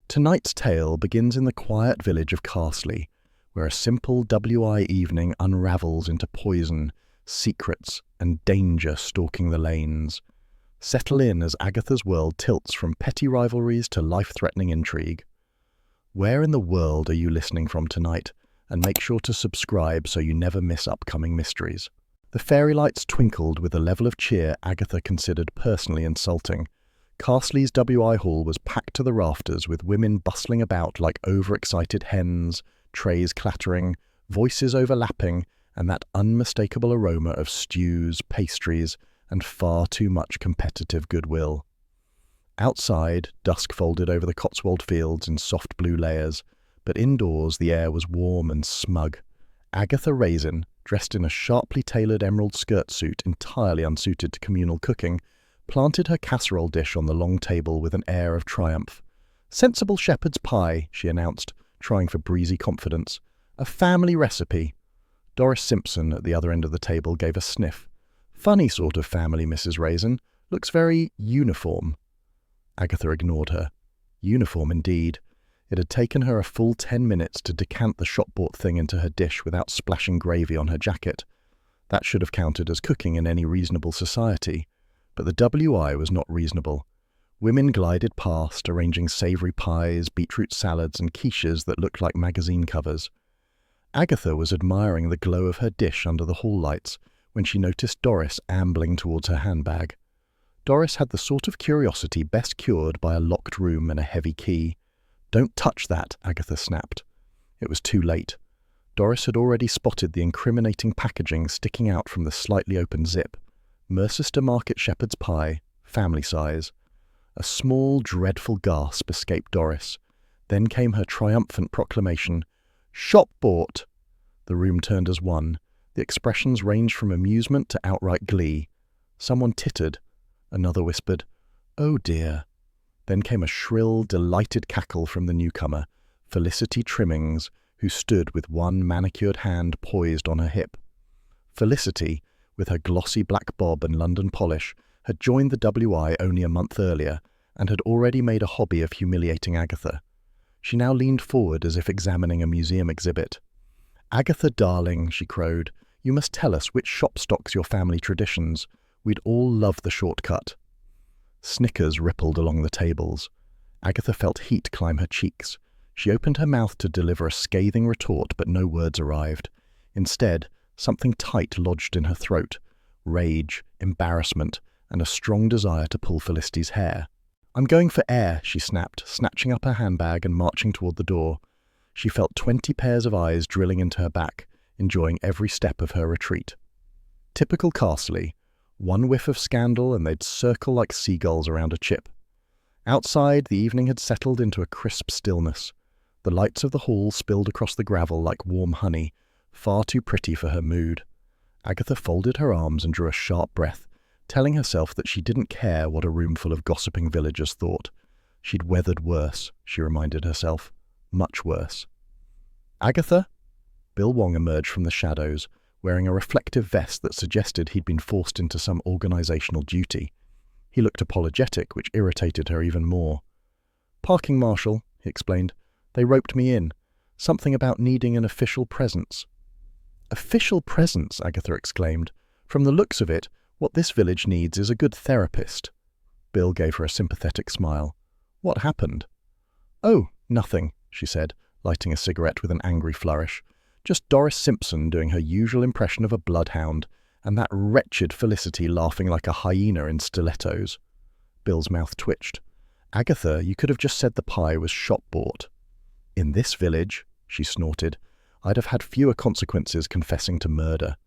Tonight's tale begins in the quiet village of Carsley, where a simple WI evening unravels into poison, secrets, and danger stalking the lanes. Settle in as Agatha's world tilts from petty rivalries to life-threatening intrigue. Where in the world are you listening from tonight? And make sure to subscribe so you never miss upcoming mysteries. The fairy lights twinkled with a level of cheer Agatha considered personally insulting. Carsley's WI hall was packed to the rafters with women bustling about like overexcited hens, trays clattering, voices overlapping, and that unmistakable aroma of stews, pastries, and far too much competitive goodwill. Outside, dusk folded over the Cotswold fields in soft blue layers, but indoors the air was warm and smug. Agatha Raisin, dressed in a sharply tailored emerald skirt suit entirely unsuited to communal cooking, planted her casserole dish on the long table with an air of triumph. "Sensible shepherd's pie," she announced, trying for breezy confidence. "A family recipe." Doris Simpson at the other end of the table gave a sniff. "Funny sort of family, Mrs. Raisin. Looks very uniform." Agatha ignored her. Uniform indeed. It had taken her a full 10 minutes to decant the shop-bought thing into her dish without splashing gravy on her jacket. That should have counted as cooking in any reasonable society. But the WI was not reasonable. Women glided past, arranging savoury pies, beetroot salads, and quiches that looked like magazine covers. Agatha was admiring the glow of her dish under the hall lights when she noticed Doris ambling towards her handbag. Doris had the sort of curiosity best cured by a locked room and a heavy key. "Don't touch that," Agatha snapped. It was too late. Doris had already spotted the incriminating packaging sticking out from the slightly open zip. Mercester Market shepherd's pie, family size. A small, dreadful gasp escaped Doris. Then came her triumphant proclamation, "Shop bought!" The room turned as one. The expressions ranged from amusement to outright glee. Someone tittered. Another whispered, "Oh dear." Then came a shrill, delighted cackle from the newcomer, Felicity Trimmings, who stood with one manicured hand poised on her hip. Felicity, with her glossy black bob and London polish, had joined the WI only a month earlier and had already made a hobby of humiliating Agatha. She now leaned forward as if examining a museum exhibit. "Agatha, darling," she crowed, "you must tell us which shop stocks your family traditions. We'd all love the shortcut." Snickers rippled along the tables. Agatha felt heat climb her cheeks. She opened her mouth to deliver a scathing retort, but no words arrived. Instead, something tight lodged in her throat. Rage, embarrassment, and a strong desire to pull Felicity's hair. "I'm going for air," she snapped, snatching up her handbag and marching toward the door. She felt 20 pairs of eyes drilling into her back, enjoying every step of her retreat. Typical Carsley. One whiff of scandal and they'd circle like seagulls around a chip. Outside, the evening had settled into a crisp stillness. The lights of the hall spilled across the gravel like warm honey, far too pretty for her mood. Agatha folded her arms and drew a sharp breath, telling herself that she didn't care what a roomful of gossiping villagers thought. She'd weathered worse, she reminded herself. Much worse. "Agatha?" Bill Wong emerged from the shadows, wearing a reflective vest that suggested he'd been forced into some organizational duty. He looked apologetic, which irritated her even more. "Parking marshal," he explained. "They roped me in. Something about needing an official presence." "Official presence?" Agatha exclaimed. "From the looks of it, what this village needs is a good therapist." Bill gave her a sympathetic smile. "What happened?" "Oh, nothing," she said, lighting a cigarette with an angry flourish. "Just Doris Simpson doing her usual impression of a bloodhound, and that wretched Felicity laughing like a hyena in stilettos." Bill's mouth twitched. "Agatha, you could have just said the pie was shop-bought." "In this village," she snorted, "I'd have had fewer consequences confessing to murder."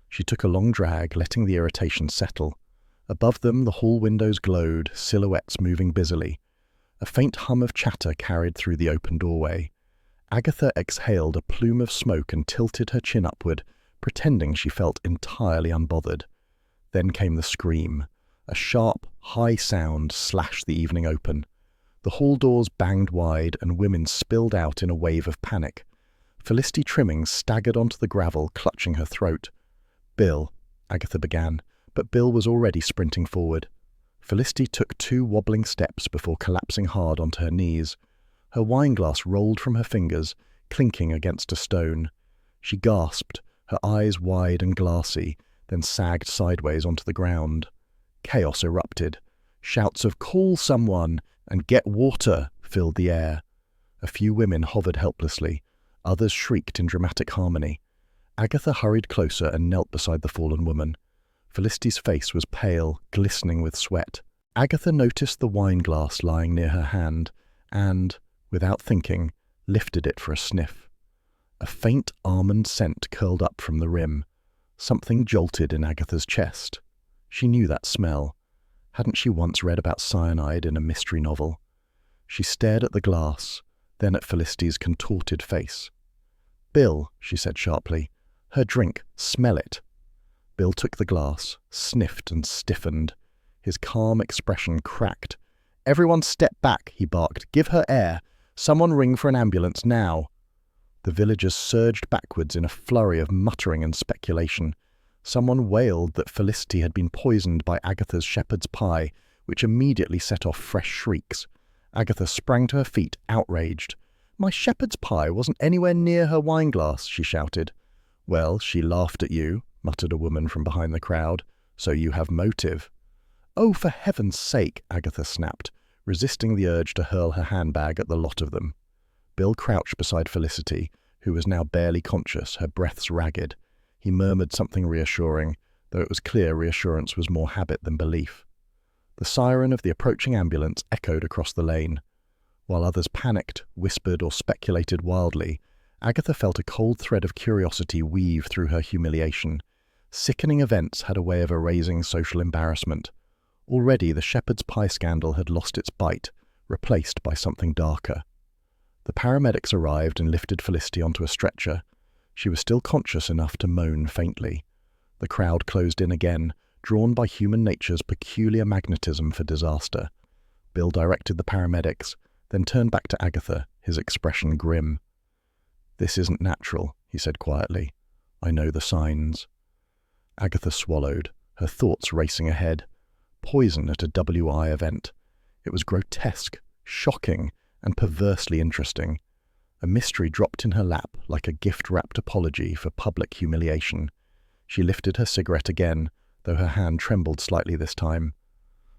She took a long drag, letting the irritation settle. Above them, the hall windows glowed, silhouettes moving busily. A faint hum of chatter carried through the open doorway. Agatha exhaled a plume of smoke and tilted her chin upward, pretending she felt entirely unbothered. Then came the scream. A sharp, high sound slashed the evening open. The hall doors banged wide and women spilled out in a wave of panic. Felicity Trimmings staggered onto the gravel, clutching her throat. "Bill," Agatha began, but Bill was already sprinting forward. Felicity took 2 wobbling steps before collapsing hard onto her knees. Her wineglass rolled from her fingers, clinking against a stone. She gasped, her eyes wide and glassy, then sagged sideways onto the ground. Chaos erupted. Shouts of "Call someone!" and "Get water!" filled the air. A few women hovered helplessly. Others shrieked in dramatic harmony. Agatha hurried closer and knelt beside the fallen woman. Felicity's face was pale, glistening with sweat. Agatha noticed the wineglass lying near her hand and, without thinking, lifted it for a sniff. A faint almond scent curled up from the rim. Something jolted in Agatha's chest. She knew that smell. Hadn't she once read about cyanide in a mystery novel? She stared at the glass, then at Felicity's contorted face. "Bill," she said sharply. "Her drink. Smell it." Bill took the glass, sniffed and stiffened. His calm expression cracked. "Everyone step back," he barked. "Give her air. Someone ring for an ambulance now." The villagers surged backwards in a flurry of muttering and speculation. Someone wailed that Felicity had been poisoned by Agatha's shepherd's pie, which immediately set off fresh shrieks. Agatha sprang to her feet, outraged. "My shepherd's pie wasn't anywhere near her wineglass," she shouted. "Well, she laughed at you," muttered a woman from behind the crowd. "So you have motive." "Oh, for heaven's sake," Agatha snapped, resisting the urge to hurl her handbag at the lot of them. Bill crouched beside Felicity, who was now barely conscious, her breaths ragged. He murmured something reassuring, though it was clear reassurance was more habit than belief. The siren of the approaching ambulance echoed across the lane. While others panicked, whispered, or speculated wildly, Agatha felt a cold thread of curiosity weave through her humiliation. Sickening events had a way of erasing social embarrassment. Already the shepherd's pie scandal had lost its bite, replaced by something darker. The paramedics arrived and lifted Felicity onto a stretcher. She was still conscious enough to moan faintly. The crowd closed in again, drawn by human nature's peculiar magnetism for disaster. Bill directed the paramedics, then turned back to Agatha, his expression grim. "This isn't natural," he said quietly. "I know the signs." Agatha swallowed, her thoughts racing ahead. Poison at a WI event. It was grotesque, shocking, and perversely interesting. A mystery dropped in her lap like a gift-wrapped apology for public humiliation. She lifted her cigarette again, though her hand trembled slightly this time.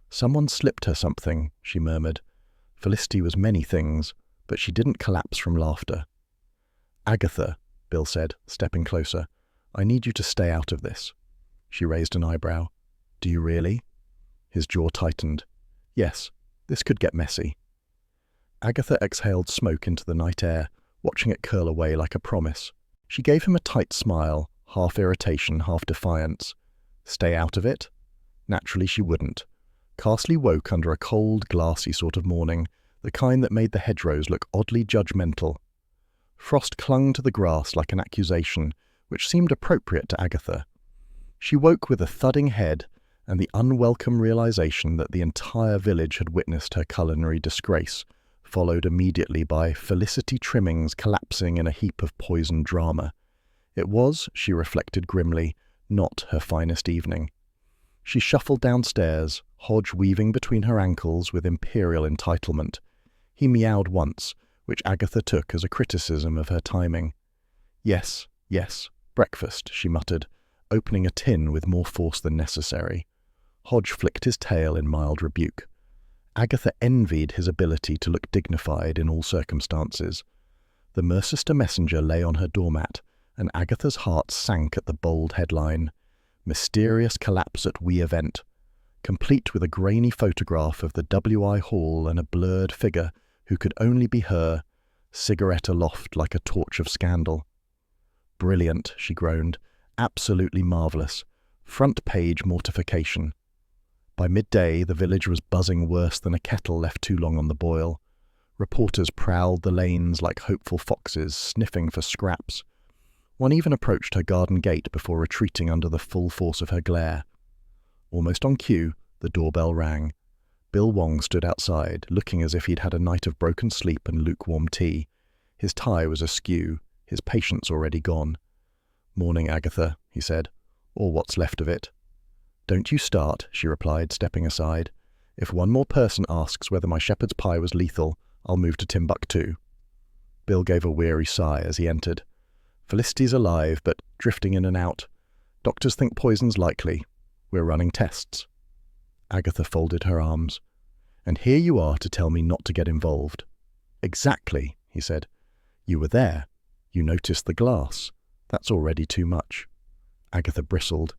"Someone slipped her something," she murmured. Felicity was many things, but she didn't collapse from laughter. "Agatha," Bill said, stepping closer, "I need you to stay out of this." She raised an eyebrow. "Do you really?" His jaw tightened. "Yes, this could get messy." Agatha exhaled smoke into the night air, watching it curl away like a promise. She gave him a tight smile, half irritation, half defiance. Stay out of it? Naturally she wouldn't. Carsley woke under a cold, glassy sort of morning, the kind that made the hedgerows look oddly judgmental. Frost clung to the grass like an accusation, which seemed appropriate to Agatha. She woke with a thudding head and the unwelcome realization that the entire village had witnessed her culinary disgrace, followed immediately by Felicity Trimmings collapsing in a heap of poisoned drama. It was, she reflected grimly, not her finest evening. She shuffled downstairs, Hodge weaving between her ankles with imperial entitlement. He meowed once, which Agatha took as a criticism of her timing. Yes, breakfast," she muttered, opening a tin with more force than necessary. Hodge flicked his tail in mild rebuke. Agatha envied his ability to look dignified in all circumstances. The Mercester Messenger lay on her doormat, and Agatha's heart sank at the bold headline, "Mysterious Collapse at Wee Event," complete with a grainy photograph of the WI Hall and a blurred figure who could only be her, cigarette aloft like a torch of scandal. "Brilliant," she groaned. "Absolutely marvellous. Front page mortification." By midday, the village was buzzing worse than a kettle left too long on the boil. Reporters prowled the lanes like hopeful foxes, sniffing for scraps. One even approached her garden gate before retreating under the full force of her glare. Almost on cue, the doorbell rang. Bill Wong stood outside, looking as if he'd had a night of broken sleep and lukewarm tea. His tie was askew, his patience already gone. "Morning, Agatha," he said, "or what's left of it." "Don't you start," she replied, stepping aside. "If one more person asks whether my shepherd's pie was lethal, I'll move to Timbuktu. Bill gave a weary sigh as he entered. Felicity's alive, but drifting in and out. Doctors think poison's likely. We're running tests. Agatha folded her arms. And here you are to tell me not to get involved. Exactly, he said. You were there. You noticed the glass. That's already too much. Agatha bristled.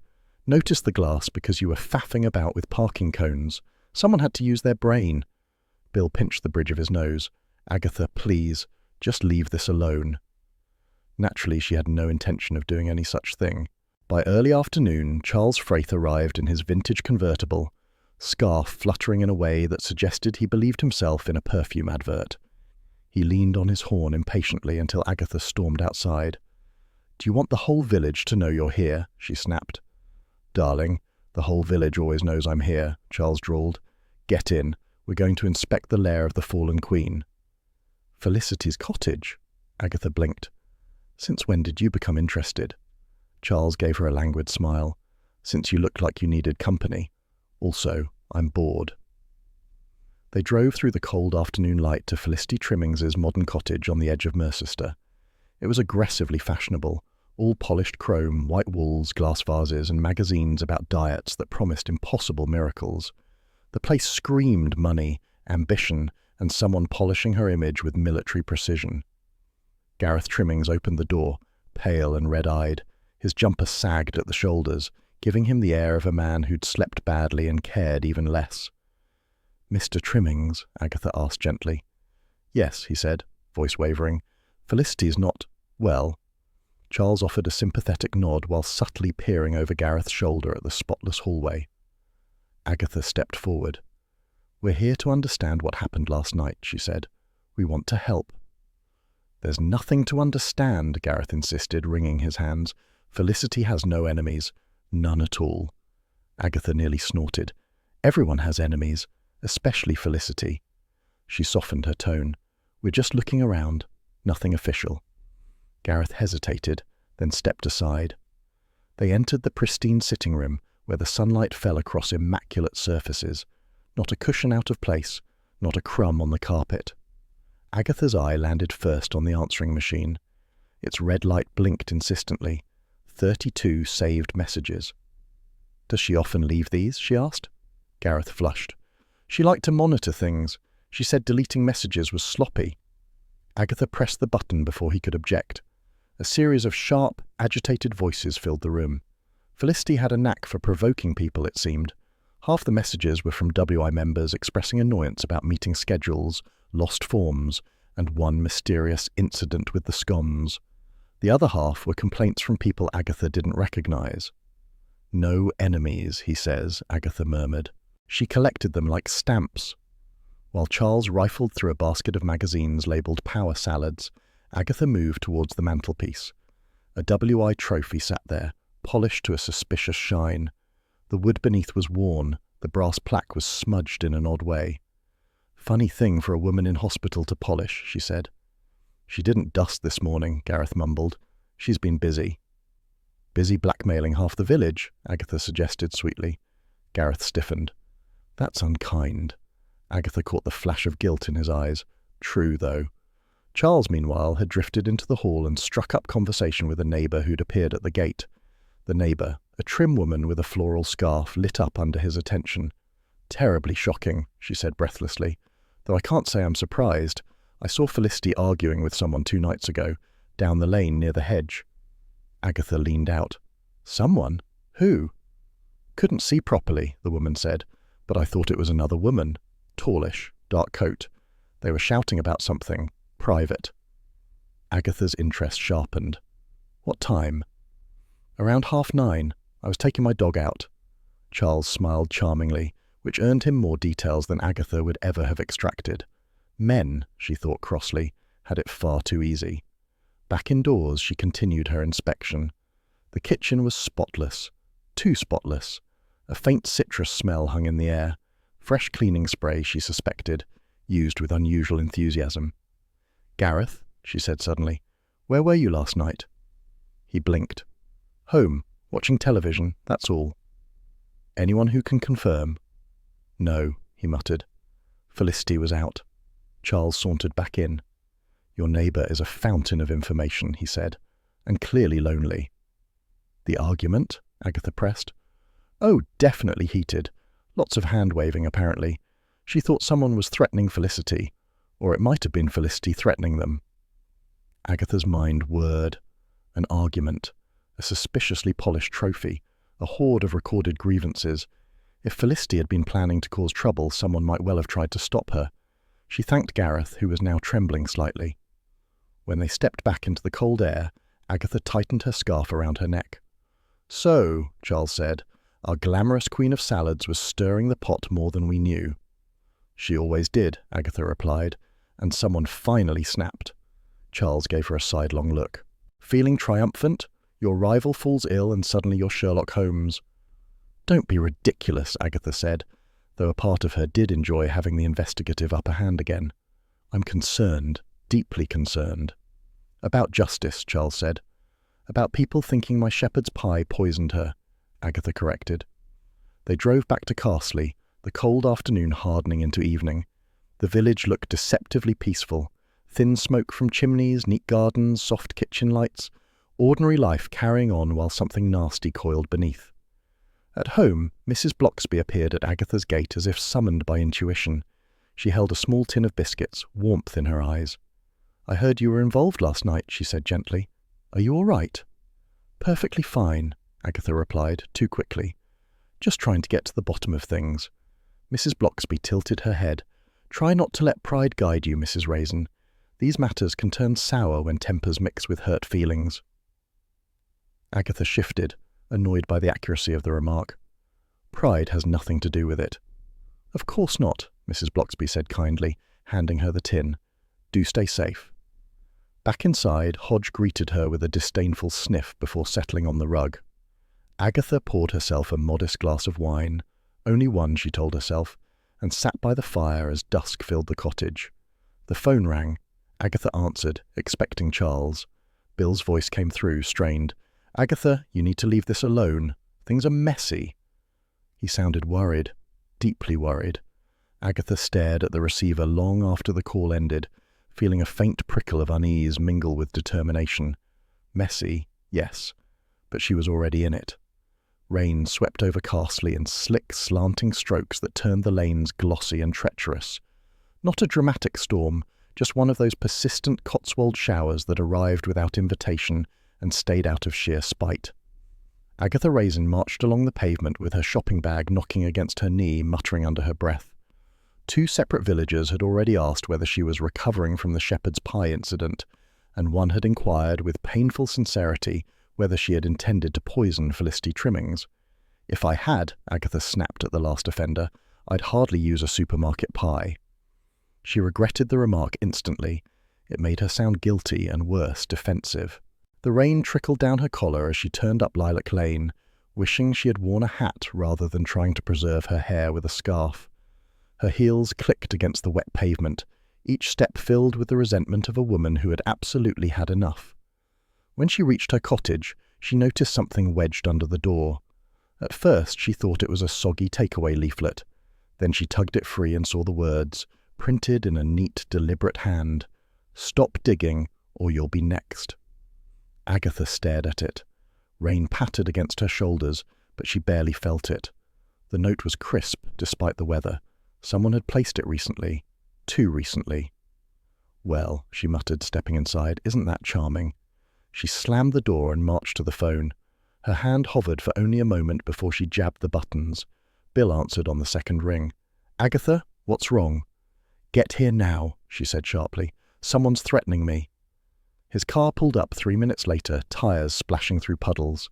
Noticed the glass because you were faffing about with parking cones. Someone had to use their brain. Bill pinched the bridge of his nose. Agatha, please, just leave this alone. Naturally, she had no intention of doing any such thing. By early afternoon, Charles Frayth arrived in his vintage convertible, scarf fluttering in a way that suggested he believed himself in a perfume advert. He leaned on his horn impatiently until Agatha stormed outside. Do you want the whole village to know you're here? She snapped. Darling, the whole village always knows I'm here, Charles drawled. Get in. We're going to inspect the lair of the fallen queen. Felicity's cottage? Agatha blinked. Since when did you become interested? Charles gave her a languid smile. Since you looked like you needed company. Also, I'm bored. They drove through the cold afternoon light to Felicity Trimmings's modern cottage on the edge of Mercester. It was aggressively fashionable, all polished chrome, white walls, glass vases, and magazines about diets that promised impossible miracles. The place screamed money, ambition, and someone polishing her image with military precision. Gareth Trimmings opened the door, pale and red-eyed. His jumper sagged at the shoulders, giving him the air of a man who'd slept badly and cared even less. Mr. Trimmings? Agatha asked gently. Yes, he said, voice wavering. Felicity's not, well. Charles offered a sympathetic nod while subtly peering over Gareth's shoulder at the spotless hallway. Agatha stepped forward. We're here to understand what happened last night, she said. We want to help. There's nothing to understand, Gareth insisted, wringing his hands. Felicity has no enemies. None at all. Agatha nearly snorted. Everyone has enemies, especially Felicity. She softened her tone. We're just looking around. Nothing official. Gareth hesitated, then stepped aside. They entered the pristine sitting room, where the sunlight fell across immaculate surfaces. Not a cushion out of place, not a crumb on the carpet. Agatha's eye landed first on the answering machine. Its red light blinked insistently. 32 saved messages. Does she often leave these? She asked. Gareth flushed. She liked to monitor things. She said deleting messages was sloppy. Agatha pressed the button before he could object. A series of sharp, agitated voices filled the room. Felicity had a knack for provoking people, it seemed. Half the messages were from WI members expressing annoyance about meeting schedules, lost forms, and one mysterious incident with the scones. The other half were complaints from people Agatha didn't recognize. No enemies, he says, Agatha murmured. She collected them like stamps. While Charles rifled through a basket of magazines labelled Power Salads, Agatha moved towards the mantelpiece. A WI trophy sat there, polished to a suspicious shine. The wood beneath was worn, the brass plaque was smudged in an odd way. Funny thing for a woman in hospital to polish, she said. She didn't dust this morning, Gareth mumbled. She's been busy. Busy blackmailing half the village, Agatha suggested sweetly. Gareth stiffened. That's unkind. Agatha caught the flash of guilt in his eyes. True, though. Charles, meanwhile, had drifted into the hall and struck up conversation with a neighbour who'd appeared at the gate. The neighbour, a trim woman with a floral scarf, lit up under his attention. Terribly shocking, she said breathlessly. Though I can't say I'm surprised. I saw Felicity arguing with someone 2 nights ago, down the lane near the hedge. Agatha leaned out. Someone? Who? Couldn't see properly, the woman said, but I thought it was another woman. Tallish, dark coat. They were shouting about something. Private. Agatha's interest sharpened. What time? Around 9:30. I was taking my dog out. Charles smiled charmingly, which earned him more details than Agatha would ever have extracted. Men, she thought crossly, had it far too easy. Back indoors, she continued her inspection. The kitchen was spotless. Too spotless. A faint citrus smell hung in the air. Fresh cleaning spray, she suspected, used with unusual enthusiasm. Gareth, she said suddenly, where were you last night? He blinked. Home, watching television, that's all. Anyone who can confirm? No, he muttered. Felicity was out. Charles sauntered back in. "Your neighbour is a fountain of information," he said, "and clearly lonely." "The argument?" Agatha pressed. "Oh, definitely heated. Lots of hand-waving, apparently. She thought someone was threatening Felicity, or it might have been Felicity threatening them." Agatha's mind whirred. An argument. A suspiciously polished trophy. A hoard of recorded grievances. If Felicity had been planning to cause trouble, someone might well have tried to stop her. She thanked Gareth, who was now trembling slightly. When they stepped back into the cold air, Agatha tightened her scarf around her neck. "So," Charles said, "our glamorous queen of salads was stirring the pot more than we knew." "She always did," Agatha replied, and someone finally snapped. Charles gave her a sidelong look. "Feeling triumphant? Your rival falls ill and suddenly you're Sherlock Holmes." "Don't be ridiculous," Agatha said, though a part of her did enjoy having the investigative upper hand again. "I'm concerned, deeply concerned." "About justice," Charles said. "About people thinking my shepherd's pie poisoned her," Agatha corrected. They drove back to Carsley, the cold afternoon hardening into evening. The village looked deceptively peaceful. Thin smoke from chimneys, neat gardens, soft kitchen lights. Ordinary life carrying on while something nasty coiled beneath. At home, Mrs. Bloxby appeared at Agatha's gate as if summoned by intuition. She held a small tin of biscuits, warmth in her eyes. "I heard you were involved last night," she said gently. "Are you all right?" "Perfectly fine," Agatha replied, too quickly. "Just trying to get to the bottom of things." Mrs. Bloxby tilted her head. "Try not to let pride guide you, Mrs. Raisin. These matters can turn sour when tempers mix with hurt feelings." Agatha shifted, annoyed by the accuracy of the remark. "Pride has nothing to do with it." "Of course not," Mrs. Bloxby said kindly, handing her the tin. "Do stay safe." Back inside, Hodge greeted her with a disdainful sniff before settling on the rug. Agatha poured herself a modest glass of wine, only one, she told herself, and sat by the fire as dusk filled the cottage. The phone rang. Agatha answered, expecting Charles. Bill's voice came through, strained. "Agatha, you need to leave this alone. Things are messy." He sounded worried, deeply worried. Agatha stared at the receiver long after the call ended, feeling a faint prickle of unease mingle with determination. Messy, yes, but she was already in it. Rain swept over Carsley in slick, slanting strokes that turned the lanes glossy and treacherous. Not a dramatic storm, just one of those persistent Cotswold showers that arrived without invitation and stayed out of sheer spite. Agatha Raisin marched along the pavement with her shopping bag knocking against her knee, muttering under her breath. 2 separate villagers had already asked whether she was recovering from the shepherd's pie incident, and one had inquired with painful sincerity whether she had intended to poison Felicity Trimmings. "If I had," Agatha snapped at the last offender, "I'd hardly use a supermarket pie." She regretted the remark instantly. It made her sound guilty and, worse, defensive. The rain trickled down her collar as she turned up Lilac Lane, wishing she had worn a hat rather than trying to preserve her hair with a scarf. Her heels clicked against the wet pavement, each step filled with the resentment of a woman who had absolutely had enough. When she reached her cottage, she noticed something wedged under the door. At first she thought it was a soggy takeaway leaflet. Then she tugged it free and saw the words, printed in a neat, deliberate hand, "Stop digging, or you'll be next." Agatha stared at it. Rain pattered against her shoulders, but she barely felt it. The note was crisp, despite the weather. Someone had placed it recently. Too recently. "Well," she muttered, stepping inside, "isn't that charming?" She slammed the door and marched to the phone. Her hand hovered for only a moment before she jabbed the buttons. Bill answered on the second ring. "Agatha, what's wrong?" "Get here now," she said sharply. "Someone's threatening me." His car pulled up 3 minutes later, tires splashing through puddles.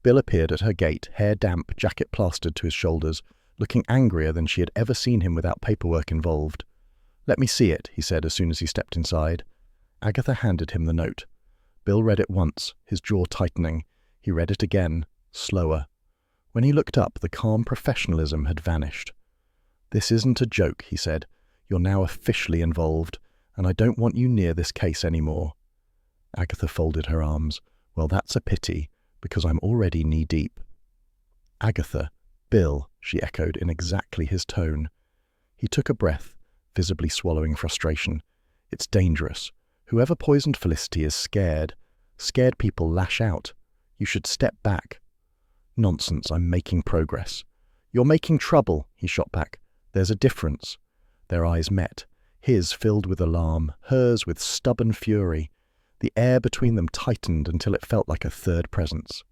Bill appeared at her gate, hair damp, jacket plastered to his shoulders, looking angrier than she had ever seen him without paperwork involved. "Let me see it," he said as soon as he stepped inside. Agatha handed him the note. Bill read it once, his jaw tightening. He read it again, slower. When he looked up, the calm professionalism had vanished. "This isn't a joke," he said. "You're now officially involved, and I don't want you near this case anymore." Agatha folded her arms. "Well, that's a pity, because I'm already knee-deep." "Agatha, Bill," she echoed in exactly his tone. He took a breath, visibly swallowing frustration. "It's dangerous. Whoever poisoned Felicity is scared. Scared people lash out. You should step back." "Nonsense, I'm making progress." "You're making trouble," he shot back. "There's a difference." Their eyes met, his filled with alarm, hers with stubborn fury. The air between them tightened until it felt like a third presence.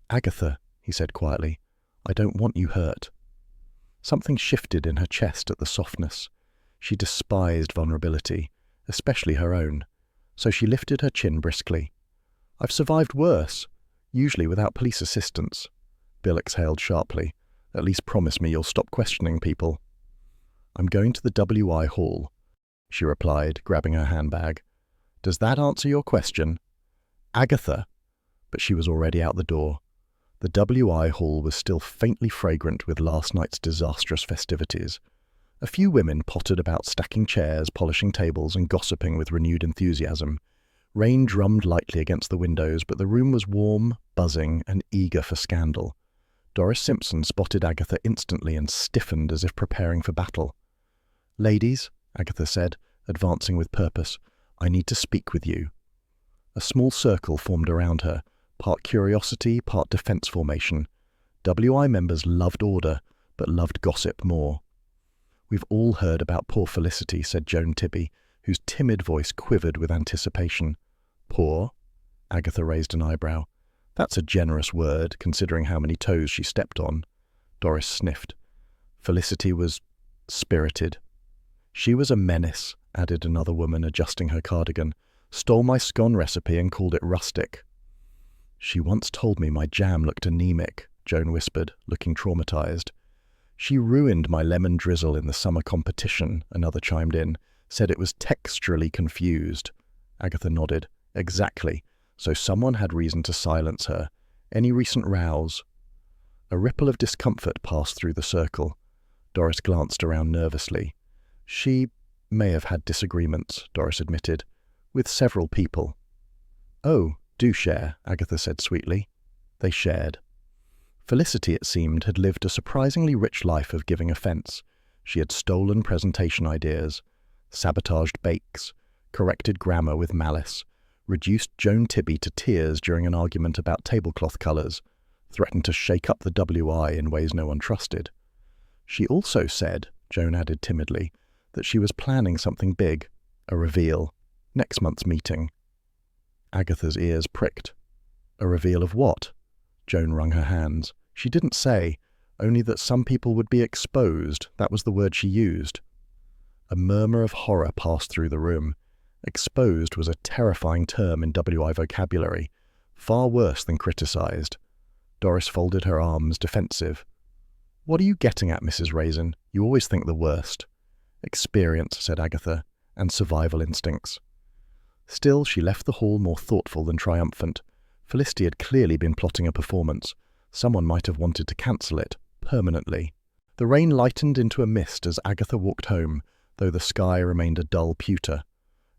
"Agatha," he said quietly, "I don't want you hurt." Something shifted in her chest at the softness. She despised vulnerability, especially her own, so she lifted her chin briskly. "I've survived worse, usually without police assistance." Bill exhaled sharply. "At least promise me you'll stop questioning people." "I'm going to the WI hall," she replied, grabbing her handbag. "Does that answer your question?" "Agatha!" But she was already out the door. The WI hall was still faintly fragrant with last night's disastrous festivities. A few women pottered about stacking chairs, polishing tables, and gossiping with renewed enthusiasm. Rain drummed lightly against the windows, but the room was warm, buzzing, and eager for scandal. Doris Simpson spotted Agatha instantly and stiffened as if preparing for battle. "Ladies," Agatha said, advancing with purpose, "I need to speak with you." A small circle formed around her, part curiosity, part defense formation. WI members loved order, but loved gossip more. "We've all heard about poor Felicity," said Joan Tibby, whose timid voice quivered with anticipation. "Poor?" Agatha raised an eyebrow. "That's a generous word, considering how many toes she stepped on." Doris sniffed. "Felicity was spirited." "She was a menace," added another woman, adjusting her cardigan. "Stole my scone recipe and called it rustic." "She once told me my jam looked anemic," Joan whispered, looking traumatized. "She ruined my lemon drizzle in the summer competition," another chimed in, "said it was texturally confused." Agatha nodded. "Exactly. So someone had reason to silence her. Any recent rows?" A ripple of discomfort passed through the circle. Doris glanced around nervously. "She may have had disagreements," Doris admitted, "with several people." "Oh, do share," Agatha said sweetly. They shared. Felicity, it seemed, had lived a surprisingly rich life of giving offence. She had stolen presentation ideas, sabotaged bakes, corrected grammar with malice, reduced Joan Tibby to tears during an argument about tablecloth colours, threatened to shake up the WI in ways no one trusted. She also said, Joan added timidly, that she was planning something big, a reveal, next month's meeting. Agatha's ears pricked. "A reveal of what?" Joan wrung her hands. "She didn't say, only that some people would be exposed. That was the word she used." A murmur of horror passed through the room. Exposed was a terrifying term in WI vocabulary, far worse than criticized. Doris folded her arms, defensive. "What are you getting at, Mrs. Raisin? You always think the worst." "Experience," said Agatha, "and survival instincts." Still, she left the hall more thoughtful than triumphant. Felicity had clearly been plotting a performance. Someone might have wanted to cancel it, permanently. The rain lightened into a mist as Agatha walked home, though the sky remained a dull pewter.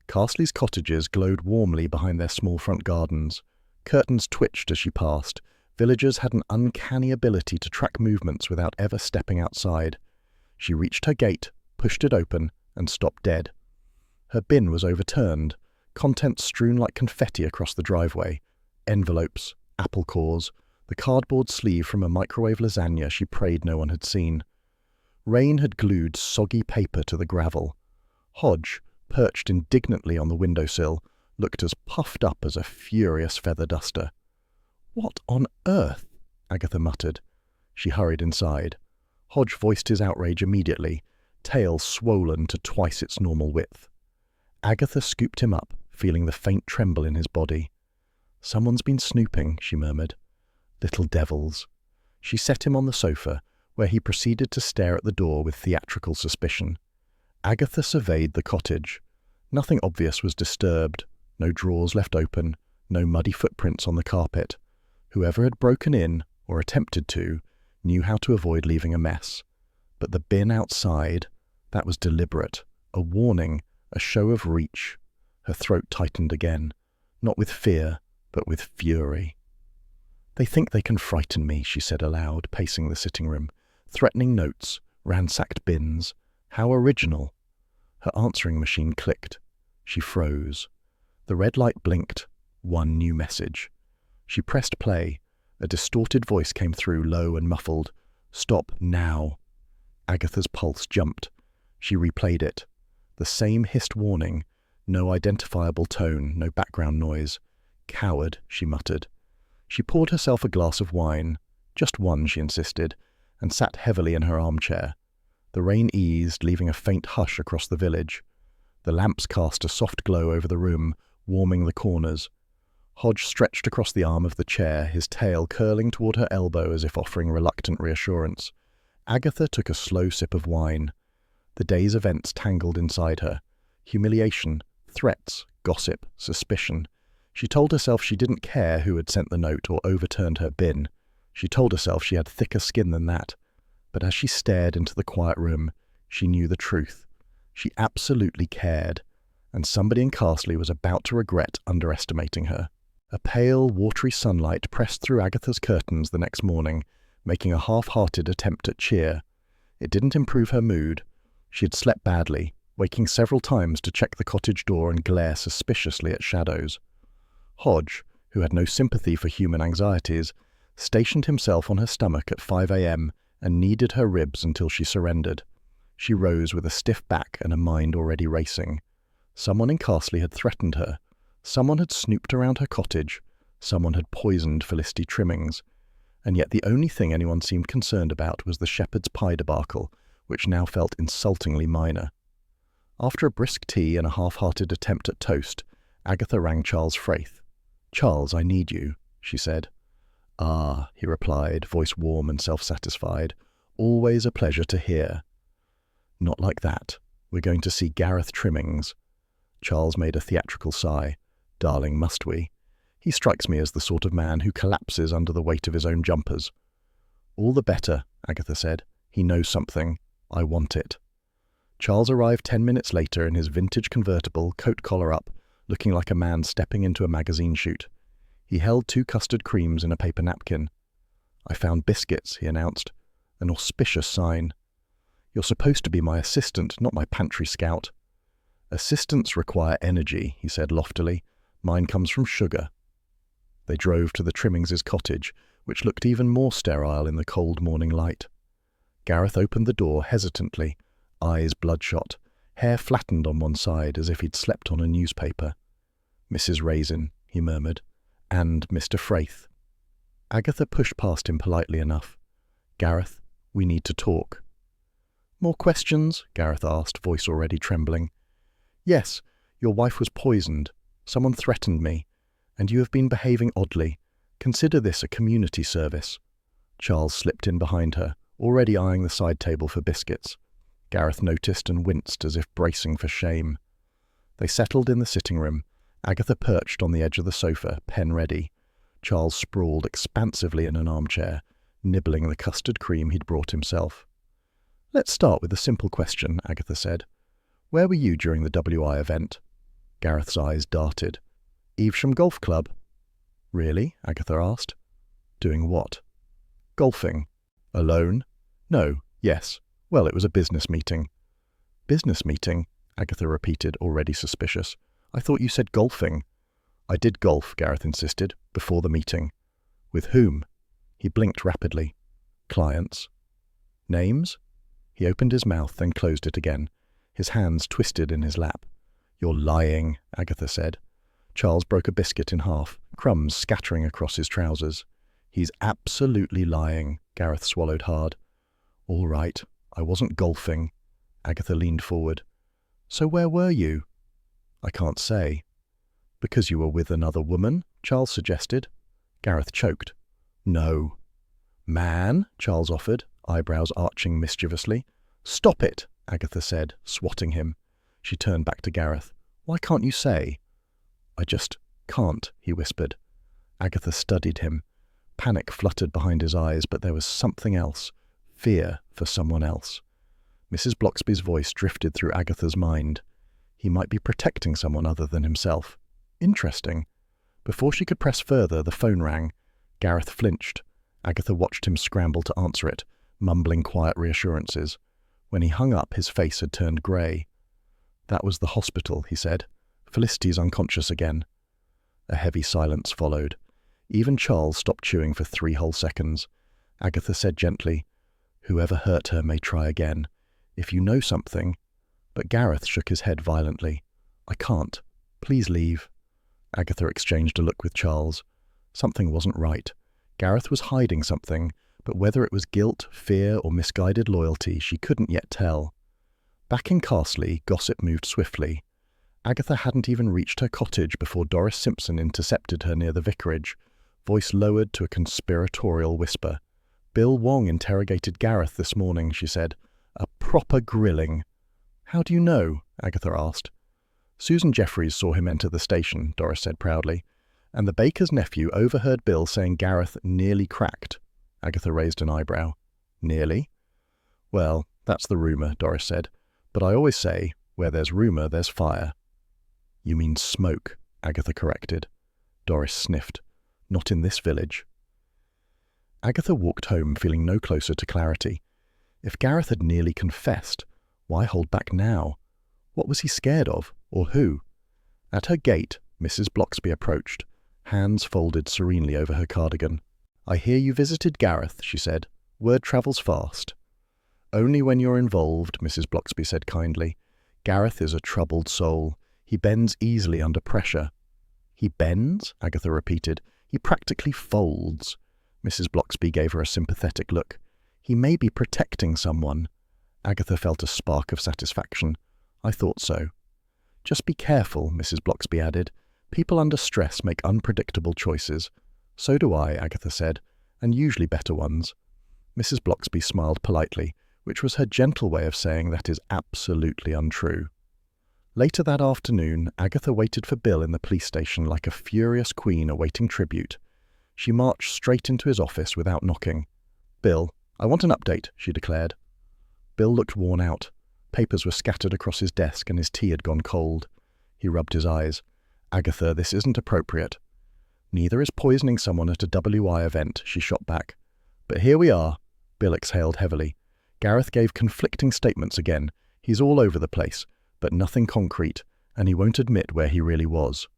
Carsley's cottages glowed warmly behind their small front gardens. Curtains twitched as she passed. Villagers had an uncanny ability to track movements without ever stepping outside. She reached her gate, pushed it open, and stopped dead. Her bin was overturned, contents strewn like confetti across the driveway. Envelopes, apple cores, the cardboard sleeve from a microwave lasagna she prayed no one had seen. Rain had glued soggy paper to the gravel. Hodge, perched indignantly on the windowsill, looked as puffed up as a furious feather duster. "What on earth?" Agatha muttered. She hurried inside. Hodge voiced his outrage immediately, tail swollen to twice its normal width. Agatha scooped him up, feeling the faint tremble in his body. "Someone's been snooping," she murmured. "Little devils." She set him on the sofa, where he proceeded to stare at the door with theatrical suspicion. Agatha surveyed the cottage. Nothing obvious was disturbed, no drawers left open, no muddy footprints on the carpet. Whoever had broken in, or attempted to, knew how to avoid leaving a mess. But the bin outside, that was deliberate, a warning, a show of reach. Her throat tightened again, not with fear, but with fury. "They think they can frighten me," she said aloud, pacing the sitting room. "Threatening notes, ransacked bins. How original." Her answering machine clicked. She froze. The red light blinked. One new message. She pressed play. A distorted voice came through, low and muffled. "Stop now." Agatha's pulse jumped. She replayed it. The same hissed warning. No identifiable tone, no background noise. "Coward," she muttered. She poured herself a glass of wine. Just one, she insisted, and sat heavily in her armchair. The rain eased, leaving a faint hush across the village. The lamps cast a soft glow over the room, warming the corners. Hodge stretched across the arm of the chair, his tail curling toward her elbow as if offering reluctant reassurance. Agatha took a slow sip of wine. The day's events tangled inside her. Humiliation, threats, gossip, suspicion. She told herself she didn't care who had sent the note or overturned her bin. She told herself she had thicker skin than that. But as she stared into the quiet room, she knew the truth. She absolutely cared, and somebody in Carsley was about to regret underestimating her. A pale, watery sunlight pressed through Agatha's curtains the next morning, making a half-hearted attempt at cheer. It didn't improve her mood. She had slept badly, waking several times to check the cottage door and glare suspiciously at shadows. Hodge, who had no sympathy for human anxieties, stationed himself on her stomach at 5 a.m. and kneaded her ribs until she surrendered. She rose with a stiff back and a mind already racing. Someone in Carsley had threatened her. Someone had snooped around her cottage. Someone had poisoned Felicity Trimmings. And yet the only thing anyone seemed concerned about was the shepherd's pie debacle, which now felt insultingly minor. After a brisk tea and a half-hearted attempt at toast, Agatha rang Charles Fraith. "Charles, I need you," she said. "Ah," he replied, voice warm and self-satisfied. "Always a pleasure to hear." "Not like that. We're going to see Gareth Trimmings." Charles made a theatrical sigh. "Darling, must we? He strikes me as the sort of man who collapses under the weight of his own jumpers." "All the better," Agatha said. "He knows something. I want it." Charles arrived 10 minutes later in his vintage convertible, coat collar up, looking like a man stepping into a magazine shoot. He held 2 custard creams in a paper napkin. "I found biscuits," he announced. "An auspicious sign." "You're supposed to be my assistant, not my pantry scout." "Assistants require energy," he said loftily. "Mine comes from sugar." They drove to the Trimmings' cottage, which looked even more sterile in the cold morning light. Gareth opened the door hesitantly, eyes bloodshot, hair flattened on one side as if he'd slept on a newspaper. "Mrs. Raisin," he murmured, "and Mr. Fraith." Agatha pushed past him politely enough. "Gareth, we need to talk." "More questions?" Gareth asked, voice already trembling. "Yes, your wife was poisoned. Someone threatened me, and you have been behaving oddly. Consider this a community service." Charles slipped in behind her, already eyeing the side table for biscuits. Gareth noticed and winced as if bracing for shame. They settled in the sitting room, Agatha perched on the edge of the sofa, pen ready. Charles sprawled expansively in an armchair, nibbling the custard cream he'd brought himself. "Let's start with a simple question," Agatha said. "Where were you during the WI event?" Gareth's eyes darted. "Evesham Golf Club." "Really?" Agatha asked. "Doing what?" "Golfing." "Alone?" "No. Yes. Well, it was a business meeting." "Business meeting?" Agatha repeated, already suspicious. "I thought you said golfing." "I did golf," Gareth insisted, "before the meeting." "With whom?" He blinked rapidly. "Clients." "Names?" He opened his mouth, then closed it again. His hands twisted in his lap. "You're lying," Agatha said. Charles broke a biscuit in half, crumbs scattering across his trousers. "He's absolutely lying," Gareth swallowed hard. "All right, I wasn't golfing." Agatha leaned forward. "So where were you?" "I can't say." "Because you were with another woman?" Charles suggested. Gareth choked. "No." "Man," Charles offered, eyebrows arching mischievously. "Stop it," Agatha said, swatting him. She turned back to Gareth. "Why can't you say?" "I just can't," he whispered. Agatha studied him. Panic fluttered behind his eyes, but there was something else. Fear for someone else. Mrs. Bloxby's voice drifted through Agatha's mind. He might be protecting someone other than himself. Interesting. Before she could press further, the phone rang. Gareth flinched. Agatha watched him scramble to answer it, mumbling quiet reassurances. When he hung up, his face had turned grey. That was the hospital, he said. Felicity's unconscious again. A heavy silence followed. Even Charles stopped chewing for 3 whole seconds. Agatha said gently, "Whoever hurt her may try again. If you know something—" But Gareth shook his head violently. "I can't. Please leave." Agatha exchanged a look with Charles. Something wasn't right. Gareth was hiding something, but whether it was guilt, fear, or misguided loyalty, she couldn't yet tell. Back in Carsley, gossip moved swiftly. Agatha hadn't even reached her cottage before Doris Simpson intercepted her near the vicarage, voice lowered to a conspiratorial whisper. "Bill Wong interrogated Gareth this morning," she said. "A proper grilling." "How do you know?" Agatha asked. "Susan Jeffries saw him enter the station," Doris said proudly, "and the baker's nephew overheard Bill saying Gareth nearly cracked." Agatha raised an eyebrow. "Nearly?" "Well, that's the rumour," Doris said. "But I always say, where there's rumour, there's fire." "You mean smoke," Agatha corrected. Doris sniffed. "Not in this village." Agatha walked home feeling no closer to clarity. If Gareth had nearly confessed, why hold back now? What was he scared of, or who? At her gate, Mrs. Bloxby approached, hands folded serenely over her cardigan. "I hear you visited Gareth," she said. "Word travels fast." "Only when you're involved," Mrs. Bloxby said kindly. "Gareth is a troubled soul. He bends easily under pressure." "He bends?" Agatha repeated. "He practically folds." Mrs. Bloxby gave her a sympathetic look. "He may be protecting someone." Agatha felt a spark of satisfaction. "I thought so." "Just be careful," Mrs. Bloxby added. "People under stress make unpredictable choices." "So do I," Agatha said, "and usually better ones." Mrs. Bloxby smiled politely, which was her gentle way of saying that is absolutely untrue. Later that afternoon, Agatha waited for Bill in the police station like a furious queen awaiting tribute. She marched straight into his office without knocking. "Bill, I want an update," she declared. Bill looked worn out. Papers were scattered across his desk and his tea had gone cold. He rubbed his eyes. "Agatha, this isn't appropriate." "Neither is poisoning someone at a WI event," she shot back. "But here we are." Bill exhaled heavily. "Gareth gave conflicting statements again. He's all over the place, but nothing concrete, and he won't admit where he really was."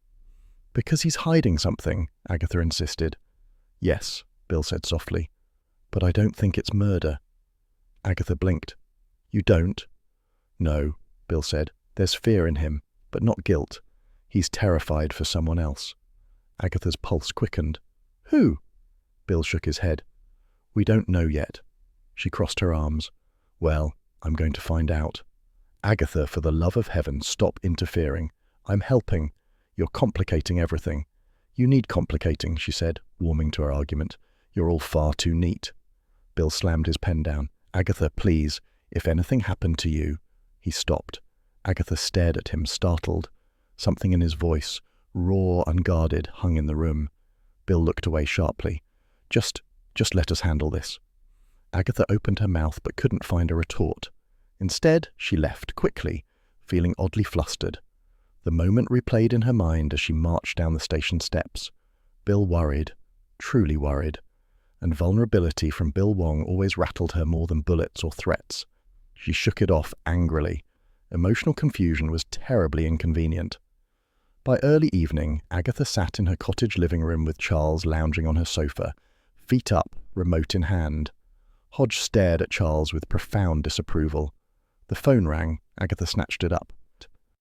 "Because he's hiding something," Agatha insisted. "Yes," Bill said softly. "But I don't think it's murder." Agatha blinked. "You don't?" "No," Bill said. "There's fear in him, but not guilt. He's terrified for someone else." Agatha's pulse quickened. "Who?" Bill shook his head. "We don't know yet." She crossed her arms. "Well, I'm going to find out." "Agatha, for the love of heaven, stop interfering. I'm helping. You're complicating everything." "You need complicating," she said, warming to her argument. "You're all far too neat." Bill slammed his pen down. "Agatha, please, if anything happened to you—" He stopped. Agatha stared at him, startled. Something in his voice, raw, unguarded, hung in the room. Bill looked away sharply. Just let us handle this." Agatha opened her mouth but couldn't find a retort. Instead, she left quickly, feeling oddly flustered. The moment replayed in her mind as she marched down the station steps. Bill worried, truly worried, and vulnerability from Bill Wong always rattled her more than bullets or threats. She shook it off angrily. Emotional confusion was terribly inconvenient. By early evening, Agatha sat in her cottage living room with Charles lounging on her sofa, feet up, remote in hand. Hodge stared at Charles with profound disapproval. The phone rang. Agatha snatched it up.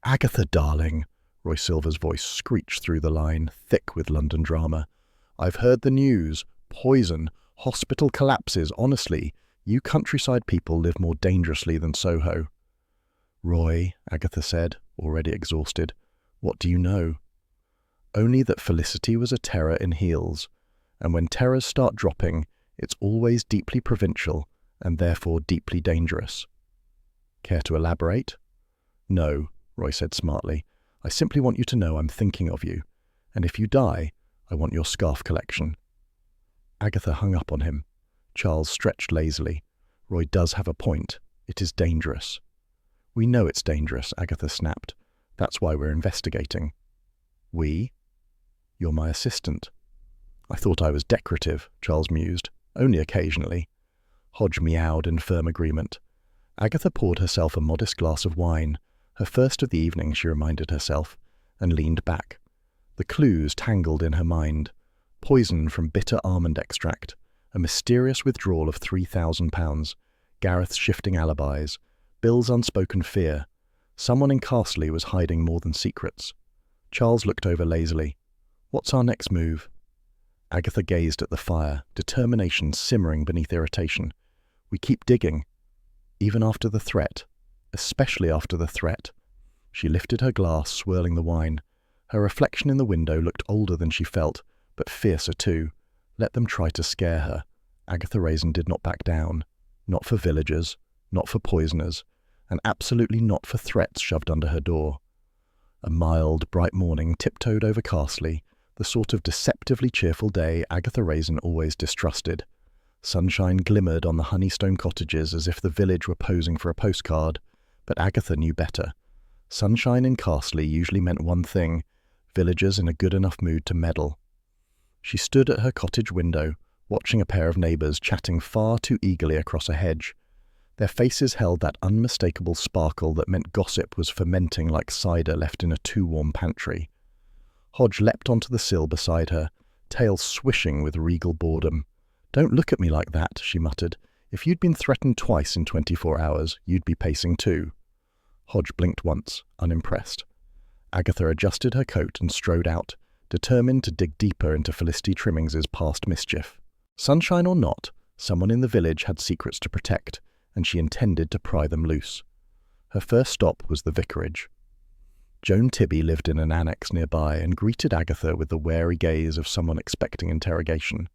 "Agatha, darling," Roy Silver's voice screeched through the line, thick with London drama. "I've heard the news. Poison. Hospital collapses. Honestly, you countryside people live more dangerously than Soho." "Roy," Agatha said, already exhausted, "what do you know?" "Only that Felicity was a terror in heels, and when terrors start dropping, it's always deeply provincial and therefore deeply dangerous." "Care to elaborate?" "No," Roy said smartly. "I simply want you to know I'm thinking of you, and if you die, I want your scarf collection." Agatha hung up on him. Charles stretched lazily. "Roy does have a point. It is dangerous." "We know it's dangerous," Agatha snapped. "That's why we're investigating." "We?" "You're my assistant." "I thought I was decorative," Charles mused. "Only occasionally." Hodge meowed in firm agreement. Agatha poured herself a modest glass of wine. Her first of the evening, she reminded herself, and leaned back. The clues tangled in her mind. Poison from bitter almond extract, a mysterious withdrawal of £3,000, Gareth's shifting alibis, Bill's unspoken fear. Someone in Carsley was hiding more than secrets. Charles looked over lazily. "What's our next move?" Agatha gazed at the fire, determination simmering beneath irritation. "We keep digging. Even after the threat. Especially after the threat." She lifted her glass, swirling the wine. Her reflection in the window looked older than she felt, but fiercer too. Let them try to scare her. Agatha Raisin did not back down. Not for villagers, not for poisoners, and absolutely not for threats shoved under her door. A mild, bright morning tiptoed over Carsley, the sort of deceptively cheerful day Agatha Raisin always distrusted. Sunshine glimmered on the Honeystone cottages as if the village were posing for a postcard, but Agatha knew better. Sunshine in Carsley usually meant one thing: villagers in a good enough mood to meddle. She stood at her cottage window, watching a pair of neighbours chatting far too eagerly across a hedge. Their faces held that unmistakable sparkle that meant gossip was fermenting like cider left in a too-warm pantry. Hodge leapt onto the sill beside her, tail swishing with regal boredom. "Don't look at me like that," she muttered. "If you'd been threatened twice in 24 hours, you'd be pacing too." Hodge blinked once, unimpressed. Agatha adjusted her coat and strode out, determined to dig deeper into Felicity Trimmings's past mischief. Sunshine or not, someone in the village had secrets to protect, and she intended to pry them loose. Her first stop was the vicarage. Joan Tibby lived in an annex nearby and greeted Agatha with the wary gaze of someone expecting interrogation.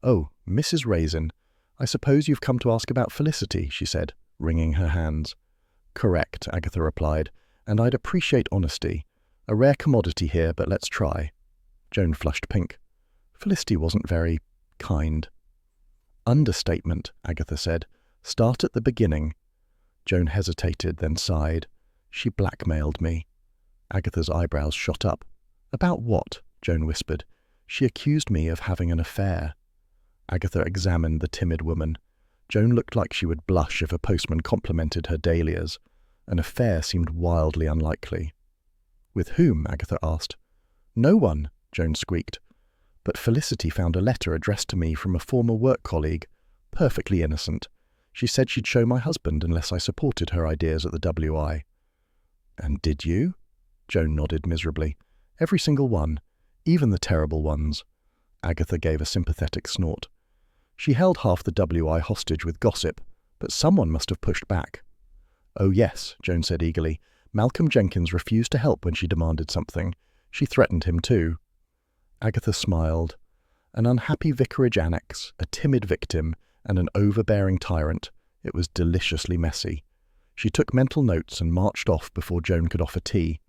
"Oh, Mrs. Raisin, I suppose you've come to ask about Felicity," she said, wringing her hands. "Correct," Agatha replied, "and I'd appreciate honesty. A rare commodity here, but let's try." Joan flushed pink. "Felicity wasn't very kind." "Understatement," Agatha said. "Start at the beginning." Joan hesitated, then sighed. "She blackmailed me." Agatha's eyebrows shot up. "About what?" Joan whispered. "She accused me of having an affair." Agatha examined the timid woman. Joan looked like she would blush if a postman complimented her dahlias. An affair seemed wildly unlikely. "With whom?" Agatha asked. "No one," Joan squeaked. "But Felicity found a letter addressed to me from a former work colleague. Perfectly innocent. She said she'd show my husband unless I supported her ideas at the WI. "And did you?" Joan nodded miserably. "Every single one. Even the terrible ones." Agatha gave a sympathetic snort. She held half the WI hostage with gossip, but someone must have pushed back. "Oh yes," Joan said eagerly. "Malcolm Jenkins refused to help when she demanded something. She threatened him too." Agatha smiled. An unhappy vicarage annex, a timid victim, and an overbearing tyrant. It was deliciously messy. She took mental notes and marched off before Joan could offer tea.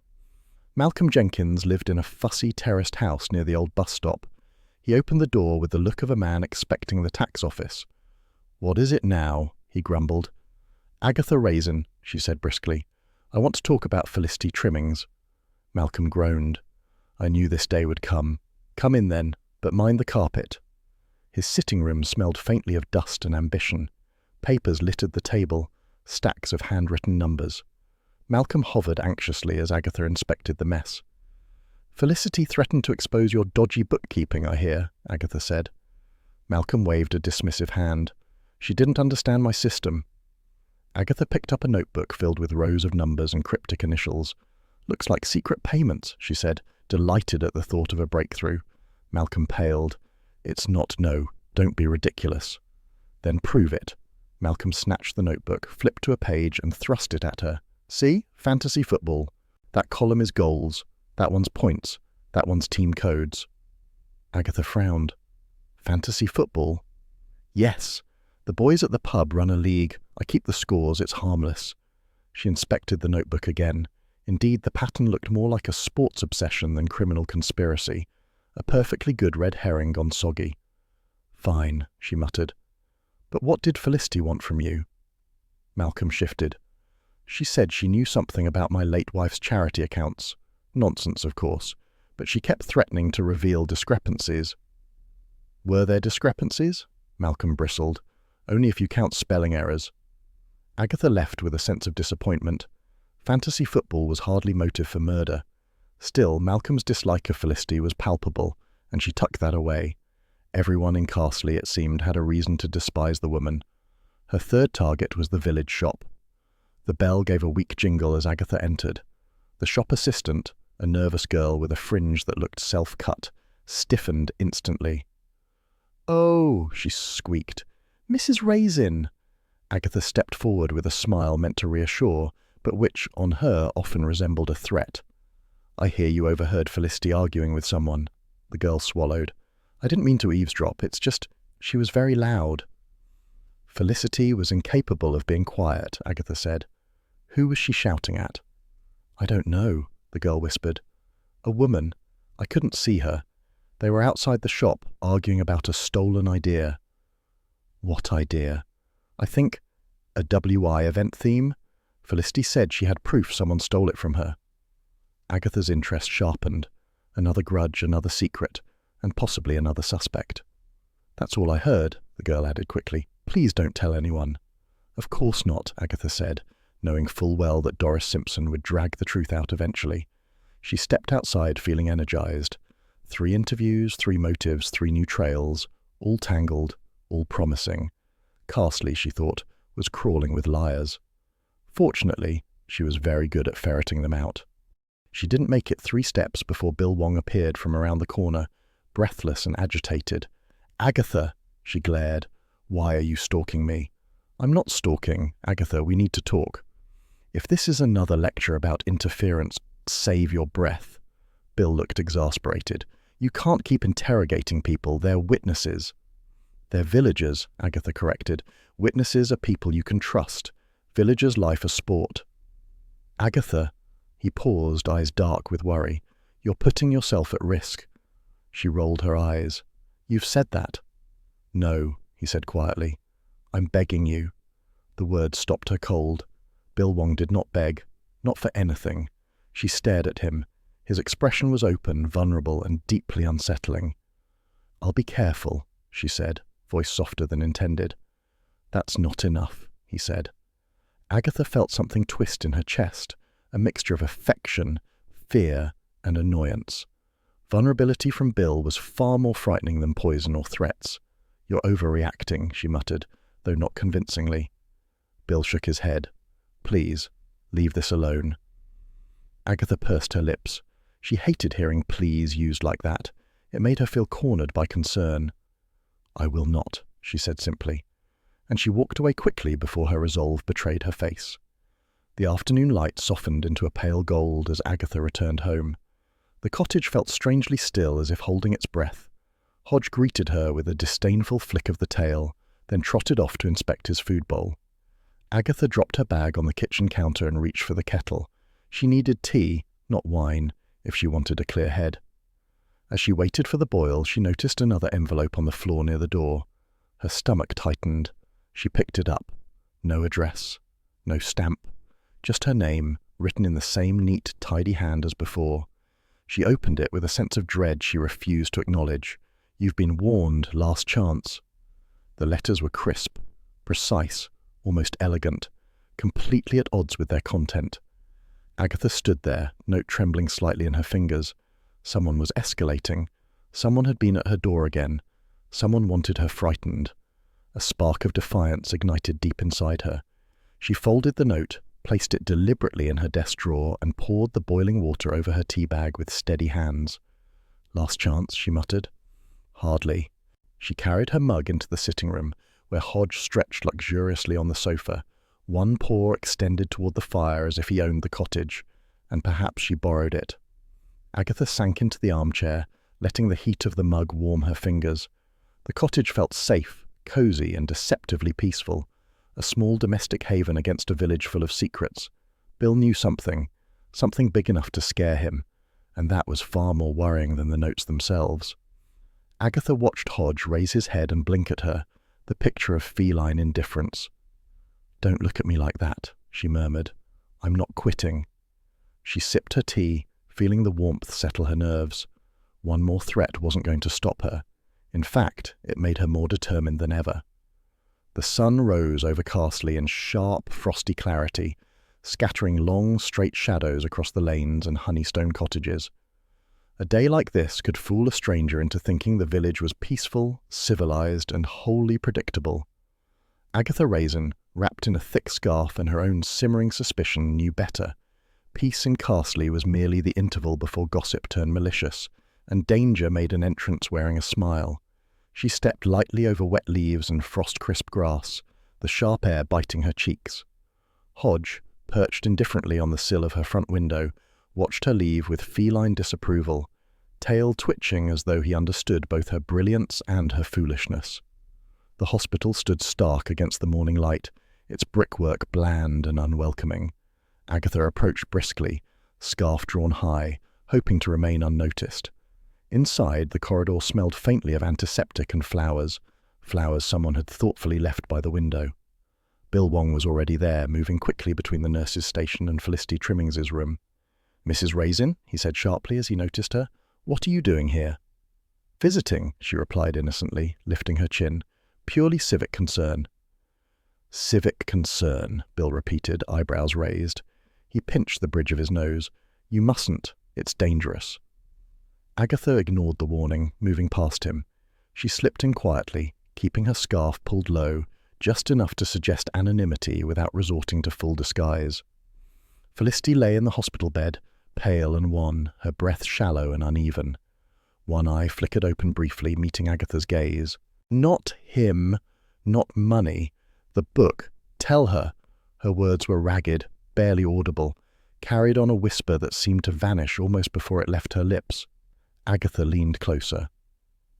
Malcolm Jenkins lived in a fussy terraced house near the old bus stop. He opened the door with the look of a man expecting the tax office. "What is it now?" he grumbled. "Agatha Raisin," she said briskly. "I want to talk about Felicity Trimmings." Malcolm groaned. "I knew this day would come. Come in then, but mind the carpet." His sitting room smelled faintly of dust and ambition. Papers littered the table, stacks of handwritten numbers. Malcolm hovered anxiously as Agatha inspected the mess. "Felicity threatened to expose your dodgy bookkeeping, I hear," Agatha said. Malcolm waved a dismissive hand. "She didn't understand my system." Agatha picked up a notebook filled with rows of numbers and cryptic initials. "Looks like secret payments," she said, delighted at the thought of a breakthrough. Malcolm paled. "It's not, no. Don't be ridiculous." "Then prove it." Malcolm snatched the notebook, flipped to a page, and thrust it at her. "See? Fantasy football. That column is goals. That one's points. That one's team codes." Agatha frowned. "Fantasy football?" "Yes. The boys at the pub run a league. I keep the scores. It's harmless." She inspected the notebook again. Indeed, the pattern looked more like a sports obsession than criminal conspiracy. A perfectly good red herring gone soggy. "Fine," she muttered. "But what did Felicity want from you?" Malcolm shifted. "She said she knew something about my late wife's charity accounts. Nonsense, of course, but she kept threatening to reveal discrepancies." "Were there discrepancies?" Malcolm bristled. "Only if you count spelling errors." Agatha left with a sense of disappointment. Fantasy football was hardly motive for murder. Still, Malcolm's dislike of Felicity was palpable, and she tucked that away. Everyone in Carsley, it seemed, had a reason to despise the woman. Her third target was the village shop. The bell gave a weak jingle as Agatha entered. The shop assistant, a nervous girl with a fringe that looked self-cut, stiffened instantly. "Oh," she squeaked. "Mrs. Raisin." Agatha stepped forward with a smile meant to reassure, but which, on her, often resembled a threat. "I hear you overheard Felicity arguing with someone." The girl swallowed. "I didn't mean to eavesdrop, it's just, she was very loud." Felicity was incapable of being quiet, Agatha said. Who was she shouting at? "I don't know," the girl whispered. "A woman. I couldn't see her. They were outside the shop, arguing about a stolen idea." "What idea?" "I think a WI event theme. Felicity said she had proof someone stole it from her." Agatha's interest sharpened. Another grudge, another secret, and possibly another suspect. "That's all I heard," the girl added quickly. "Please don't tell anyone." "Of course not," Agatha said, knowing full well that Doris Simpson would drag the truth out eventually. She stepped outside feeling energized. 3 interviews, 3 motives, 3 new trails, all tangled, all promising. Carsley, she thought, was crawling with liars. Fortunately, she was very good at ferreting them out. She didn't make it 3 steps before Bill Wong appeared from around the corner, breathless and agitated. "Agatha," she glared. "Why are you stalking me?" "I'm not stalking, Agatha, we need to talk." "If this is another lecture about interference, save your breath." Bill looked exasperated. "You can't keep interrogating people, they're witnesses." "They're villagers," Agatha corrected. "Witnesses are people you can trust. Villagers' life a sport." "Agatha," he paused, eyes dark with worry. "You're putting yourself at risk." She rolled her eyes. "You've said that." "No," he said quietly. "I'm begging you." The words stopped her cold. Bill Wong did not beg, not for anything. She stared at him. His expression was open, vulnerable, and deeply unsettling. "I'll be careful," she said, voice softer than intended. "That's not enough," he said. Agatha felt something twist in her chest, a mixture of affection, fear, and annoyance. Vulnerability from Bill was far more frightening than poison or threats. "You're overreacting," she muttered, though not convincingly. Bill shook his head. "Please, leave this alone." Agatha pursed her lips. She hated hearing "please" used like that. It made her feel cornered by concern. "I will not," she said simply, and she walked away quickly before her resolve betrayed her face. The afternoon light softened into a pale gold as Agatha returned home. The cottage felt strangely still, as if holding its breath. Hodge greeted her with a disdainful flick of the tail, then trotted off to inspect his food bowl. Agatha dropped her bag on the kitchen counter and reached for the kettle. She needed tea, not wine, if she wanted a clear head. As she waited for the boil, she noticed another envelope on the floor near the door. Her stomach tightened. She picked it up. No address. No stamp. Just her name, written in the same neat, tidy hand as before. She opened it with a sense of dread she refused to acknowledge. "You've been warned, last chance." The letters were crisp, precise, almost elegant, completely at odds with their content. Agatha stood there, note trembling slightly in her fingers. Someone was escalating. Someone had been at her door again. Someone wanted her frightened. A spark of defiance ignited deep inside her. She folded the note, placed it deliberately in her desk drawer, and poured the boiling water over her tea bag with steady hands. "Last chance," she muttered. "Hardly." She carried her mug into the sitting room, where Hodge stretched luxuriously on the sofa, one paw extended toward the fire as if he owned the cottage, and perhaps she borrowed it. Agatha sank into the armchair, letting the heat of the mug warm her fingers. The cottage felt safe, cozy, and deceptively peaceful, a small domestic haven against a village full of secrets. Bill knew something big enough to scare him, and that was far more worrying than the notes themselves. Agatha watched Hodge raise his head and blink at her, the picture of feline indifference. "Don't look at me like that," she murmured. "I'm not quitting." She sipped her tea, feeling the warmth settle her nerves. One more threat wasn't going to stop her. In fact, it made her more determined than ever. The sun rose over Carsley in sharp, frosty clarity, scattering long, straight shadows across the lanes and honeystone cottages. A day like this could fool a stranger into thinking the village was peaceful, civilized, and wholly predictable. Agatha Raisin, wrapped in a thick scarf and her own simmering suspicion, knew better. Peace in Carsley was merely the interval before gossip turned malicious, and danger made an entrance wearing a smile. She stepped lightly over wet leaves and frost-crisp grass, the sharp air biting her cheeks. Hodge, perched indifferently on the sill of her front window, watched her leave with feline disapproval, tail twitching as though he understood both her brilliance and her foolishness. The hospital stood stark against the morning light, its brickwork bland and unwelcoming. Agatha approached briskly, scarf drawn high, hoping to remain unnoticed. Inside, the corridor smelled faintly of antiseptic and flowers someone had thoughtfully left by the window. Bill Wong was already there, moving quickly between the nurse's station and Felicity Trimmings's room. "Mrs. Raisin," he said sharply as he noticed her, "what are you doing here?" "Visiting," she replied innocently, lifting her chin. "Purely civic concern." "Civic concern," Bill repeated, eyebrows raised. He pinched the bridge of his nose. "You mustn't. It's dangerous." Agatha ignored the warning, moving past him. She slipped in quietly, keeping her scarf pulled low, just enough to suggest anonymity without resorting to full disguise. Felicity lay in the hospital bed, pale and wan, her breath shallow and uneven. One eye flickered open briefly, meeting Agatha's gaze. "Not him, not money. The book. Tell her." Her words were ragged, barely audible, carried on a whisper that seemed to vanish almost before it left her lips. Agatha leaned closer.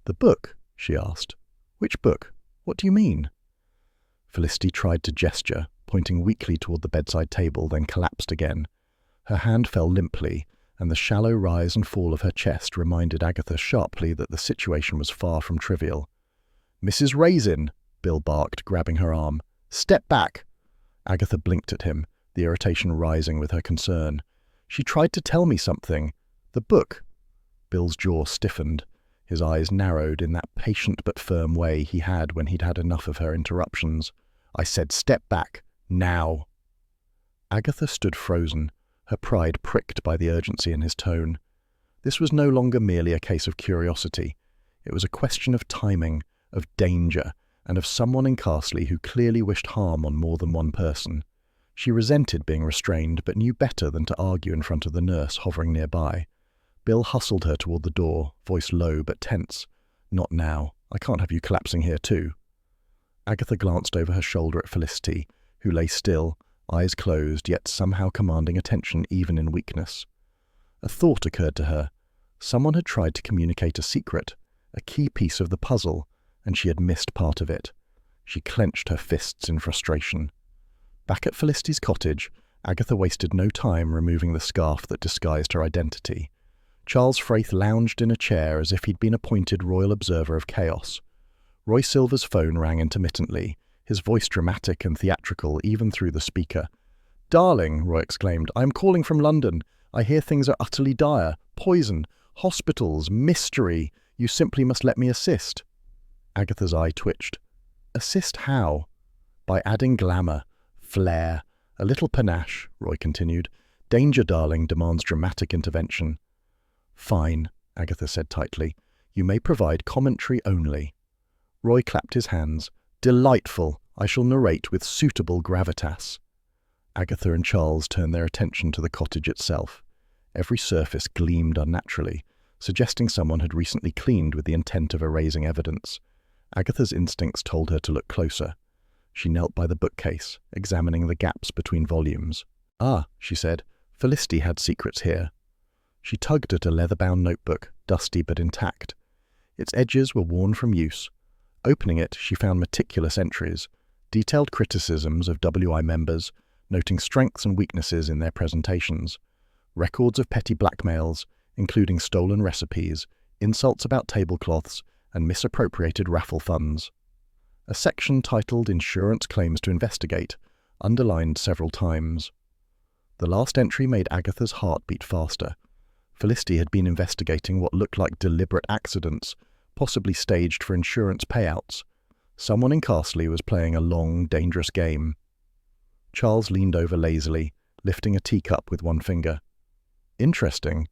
"The book?" she asked. "Which book? What do you mean?" Felicity tried to gesture, pointing weakly toward the bedside table, then collapsed again. Her hand fell limply, and the shallow rise and fall of her chest reminded Agatha sharply that the situation was far from trivial. "Mrs. Raisin!" Bill barked, grabbing her arm. "Step back!" Agatha blinked at him, the irritation rising with her concern. "She tried to tell me something. The book." Bill's jaw stiffened. His eyes narrowed in that patient but firm way he had when he'd had enough of her interruptions. "I said step back. Now." Agatha stood frozen, her pride pricked by the urgency in his tone. This was no longer merely a case of curiosity. It was a question of timing, of danger, and of someone in Carsley who clearly wished harm on more than one person. She resented being restrained, but knew better than to argue in front of the nurse hovering nearby. Bill hustled her toward the door, voice low but tense. "Not now. I can't have you collapsing here too." Agatha glanced over her shoulder at Felicity, who lay still, eyes closed, yet somehow commanding attention even in weakness. A thought occurred to her. Someone had tried to communicate a secret, a key piece of the puzzle, and she had missed part of it. She clenched her fists in frustration. Back at Felicity's cottage, Agatha wasted no time removing the scarf that disguised her identity. Charles Fraith lounged in a chair as if he'd been appointed royal observer of chaos. Roy Silver's phone rang intermittently, his voice dramatic and theatrical even through the speaker. "Darling," Roy exclaimed, "I am calling from London. I hear things are utterly dire. Poison, hospitals, mystery. You simply must let me assist." Agatha's eye twitched. "Assist how?" "By adding glamour, flair, a little panache," Roy continued. "Danger, darling, demands dramatic intervention." "Fine," Agatha said tightly. "You may provide commentary only." Roy clapped his hands. "Delightful! I shall narrate with suitable gravitas." Agatha and Charles turned their attention to the cottage itself. Every surface gleamed unnaturally, suggesting someone had recently cleaned with the intent of erasing evidence. Agatha's instincts told her to look closer. She knelt by the bookcase, examining the gaps between volumes. "Ah," she said, "Felicity had secrets here." She tugged at a leather-bound notebook, dusty but intact. Its edges were worn from use. Opening it, she found meticulous entries, detailed criticisms of WI members, noting strengths and weaknesses in their presentations, records of petty blackmails, including stolen recipes, insults about tablecloths, and misappropriated raffle funds. A section titled "Insurance Claims to Investigate," underlined several times. The last entry made Agatha's heart beat faster. Felicity had been investigating what looked like deliberate accidents, possibly staged for insurance payouts. Someone in Carsley was playing a long, dangerous game. Charles leaned over lazily, lifting a teacup with one finger. Interesting.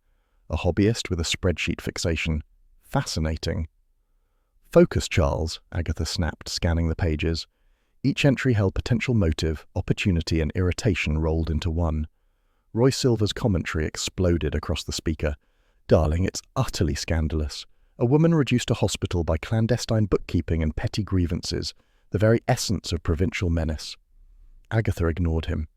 A hobbyist with a spreadsheet fixation. Fascinating. Focus, Charles, Agatha snapped, scanning the pages. Each entry held potential motive, opportunity, and irritation rolled into one. Roy Silver's commentary exploded across the speaker. Darling, it's utterly scandalous. A woman reduced to hospital by clandestine bookkeeping and petty grievances, the very essence of provincial menace. Agatha ignored him.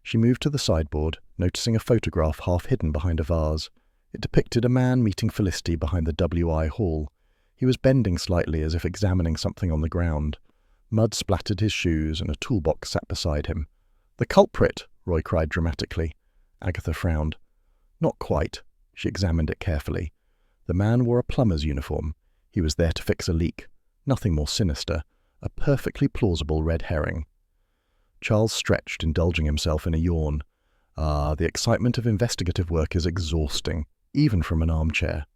She moved to the sideboard, noticing a photograph half hidden behind a vase. It depicted a man meeting Felicity behind the WI hall. He was bending slightly as if examining something on the ground. Mud splattered his shoes and a toolbox sat beside him. "The culprit!" Roy cried dramatically. Agatha frowned. Not quite. She examined it carefully. The man wore a plumber's uniform. He was there to fix a leak. Nothing more sinister. A perfectly plausible red herring. Charles stretched, indulging himself in a yawn. The excitement of investigative work is exhausting, even from an armchair.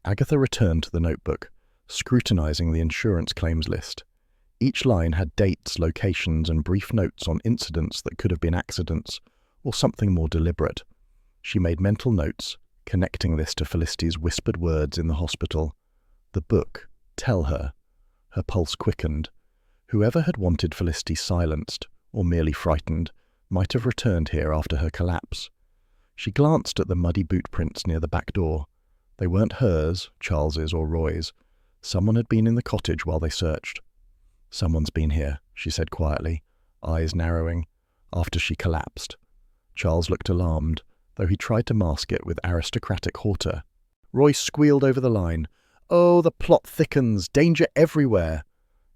Agatha returned to the notebook, scrutinizing the insurance claims list. Each line had dates, locations, and brief notes on incidents that could have been accidents, or something more deliberate. She made mental notes, connecting this to Felicity's whispered words in the hospital. The book. Tell her. Her pulse quickened. Whoever had wanted Felicity silenced, or merely frightened, might have returned here after her collapse. She glanced at the muddy boot prints near the back door. They weren't hers, Charles's, or Roy's. Someone had been in the cottage while they searched. "Someone's been here," she said quietly, eyes narrowing, after she collapsed. Charles looked alarmed, though he tried to mask it with aristocratic hauteur. Roy squealed over the line. "Oh, the plot thickens! Danger everywhere!"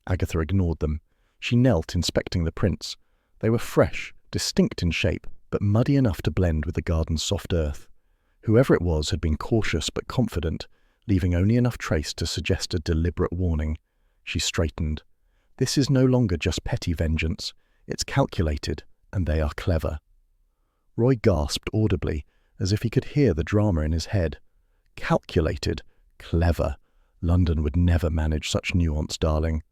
Agatha ignored them. She knelt, inspecting the prints. They were fresh, distinct in shape, but muddy enough to blend with the garden's soft earth. Whoever it was had been cautious but confident, leaving only enough trace to suggest a deliberate warning. She straightened. This is no longer just petty vengeance. It's calculated, and they are clever. Roy gasped audibly, as if he could hear the drama in his head. Calculated. Clever. London would never manage such nuance, darling.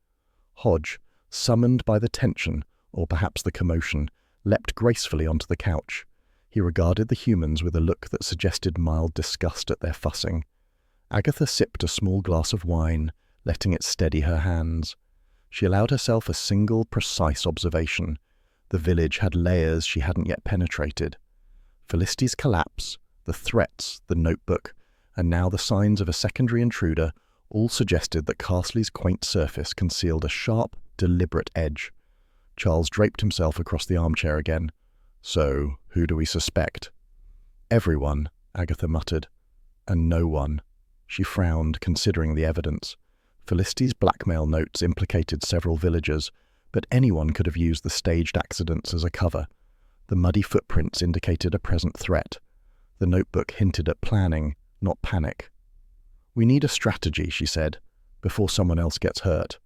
Hodge, summoned by the tension, or perhaps the commotion, leapt gracefully onto the couch. He regarded the humans with a look that suggested mild disgust at their fussing. Agatha sipped a small glass of wine, letting it steady her hands. She allowed herself a single, precise observation. The village had layers she hadn't yet penetrated. Felicity's collapse, the threats, the notebook, and now the signs of a secondary intruder all suggested that Carsley's quaint surface concealed a sharp, deliberate edge. Charles draped himself across the armchair again. "So, who do we suspect?" "Everyone," Agatha muttered. "And no one." She frowned, considering the evidence. Felicity's blackmail notes implicated several villagers, but anyone could have used the staged accidents as a cover. The muddy footprints indicated a present threat. The notebook hinted at planning, not panic. "We need a strategy," she said, "before someone else gets hurt."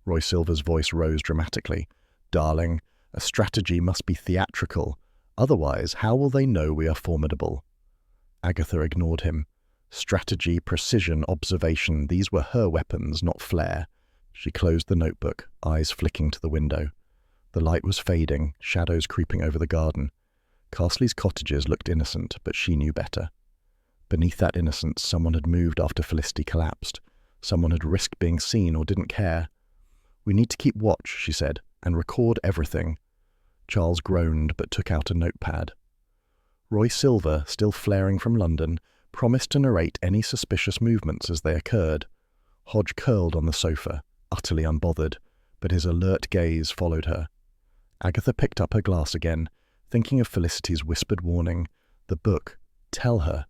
Roy Silver's voice rose dramatically. "Darling, a strategy must be theatrical. Otherwise, how will they know we are formidable?" Agatha ignored him. Strategy, precision, observation, these were her weapons, not flair. She closed the notebook, eyes flicking to the window. The light was fading, shadows creeping over the garden. Carsley's cottages looked innocent, but she knew better. Beneath that innocence, someone had moved after Felicity collapsed. Someone had risked being seen or didn't care. "We need to keep watch," she said, "and record everything." Charles groaned, but took out a notepad. Roy Silver, still flaring from London, promised to narrate any suspicious movements as they occurred. Hodge curled on the sofa, utterly unbothered, but his alert gaze followed her. Agatha picked up her glass again, thinking of Felicity's whispered warning. The book. Tell her.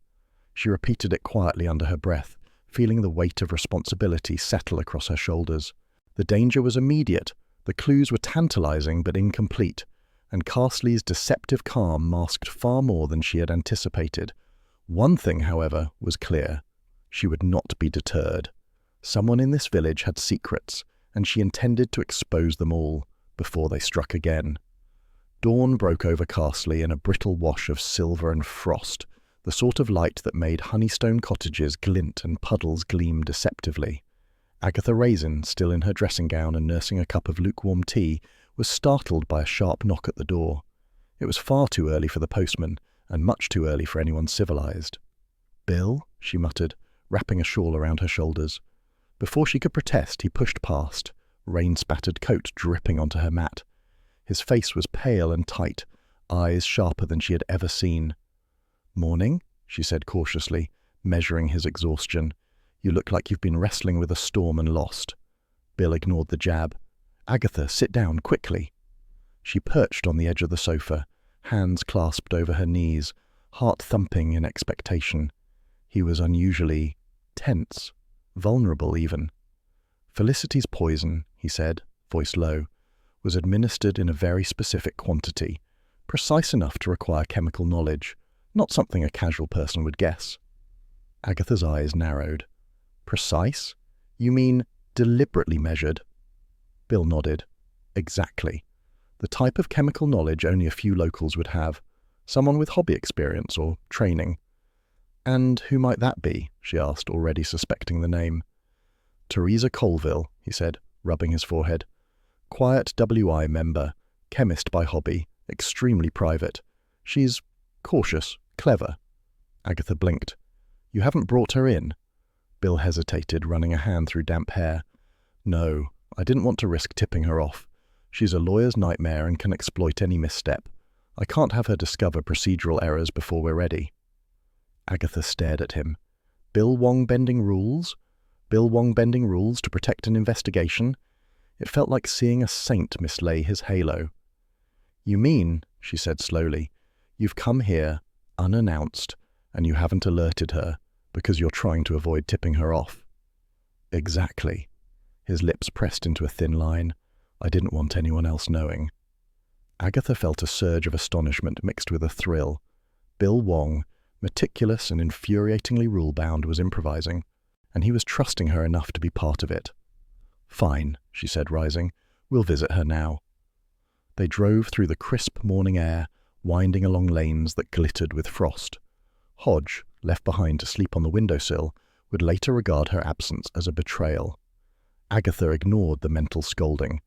She repeated it quietly under her breath, feeling the weight of responsibility settle across her shoulders. The danger was immediate, the clues were tantalizing but incomplete, and Carsley's deceptive calm masked far more than she had anticipated. One thing, however, was clear. She would not be deterred. Someone in this village had secrets, and she intended to expose them all, before they struck again. Dawn broke over Carsley in a brittle wash of silver and frost, the sort of light that made Honeystone cottages glint and puddles gleam deceptively. Agatha Raisin, still in her dressing gown and nursing a cup of lukewarm tea, was startled by a sharp knock at the door. It was far too early for the postman, and much too early for anyone civilized. "Bill?" she muttered, wrapping a shawl around her shoulders. Before she could protest, he pushed past, rain-spattered coat dripping onto her mat. His face was pale and tight, eyes sharper than she had ever seen. "Morning?" she said cautiously, measuring his exhaustion. "You look like you've been wrestling with a storm and lost." Bill ignored the jab. "Agatha, sit down, quickly." She perched on the edge of the sofa, hands clasped over her knees, heart thumping in expectation. He was unusually tense, vulnerable even. "Felicity's poison," he said, voice low, "was administered in a very specific quantity, precise enough to require chemical knowledge, not something a casual person would guess." Agatha's eyes narrowed. "Precise? You mean deliberately measured?" Bill nodded. "Exactly. The type of chemical knowledge only a few locals would have, someone with hobby experience or training." "And who might that be?" she asked, already suspecting the name. "Teresa Colville," he said, rubbing his forehead. "Quiet WI member, chemist by hobby, extremely private. She's cautious, clever." Agatha blinked. "You haven't brought her in?" Bill hesitated, running a hand through damp hair. "No, I didn't want to risk tipping her off. She's a lawyer's nightmare and can exploit any misstep. I can't have her discover procedural errors before we're ready." Agatha stared at him. Bill Wong bending rules? Bill Wong bending rules to protect an investigation? It felt like seeing a saint mislay his halo. "You mean," she said slowly, "you've come here, unannounced, and you haven't alerted her, because you're trying to avoid tipping her off?" "Exactly." His lips pressed into a thin line. "I didn't want anyone else knowing." Agatha felt a surge of astonishment mixed with a thrill. Bill Wong, meticulous and infuriatingly rule-bound, was improvising, and he was trusting her enough to be part of it. "Fine," she said, rising. "We'll visit her now." They drove through the crisp morning air, winding along lanes that glittered with frost. Hodge, left behind to sleep on the windowsill, would later regard her absence as a betrayal. Agatha ignored the mental scolding.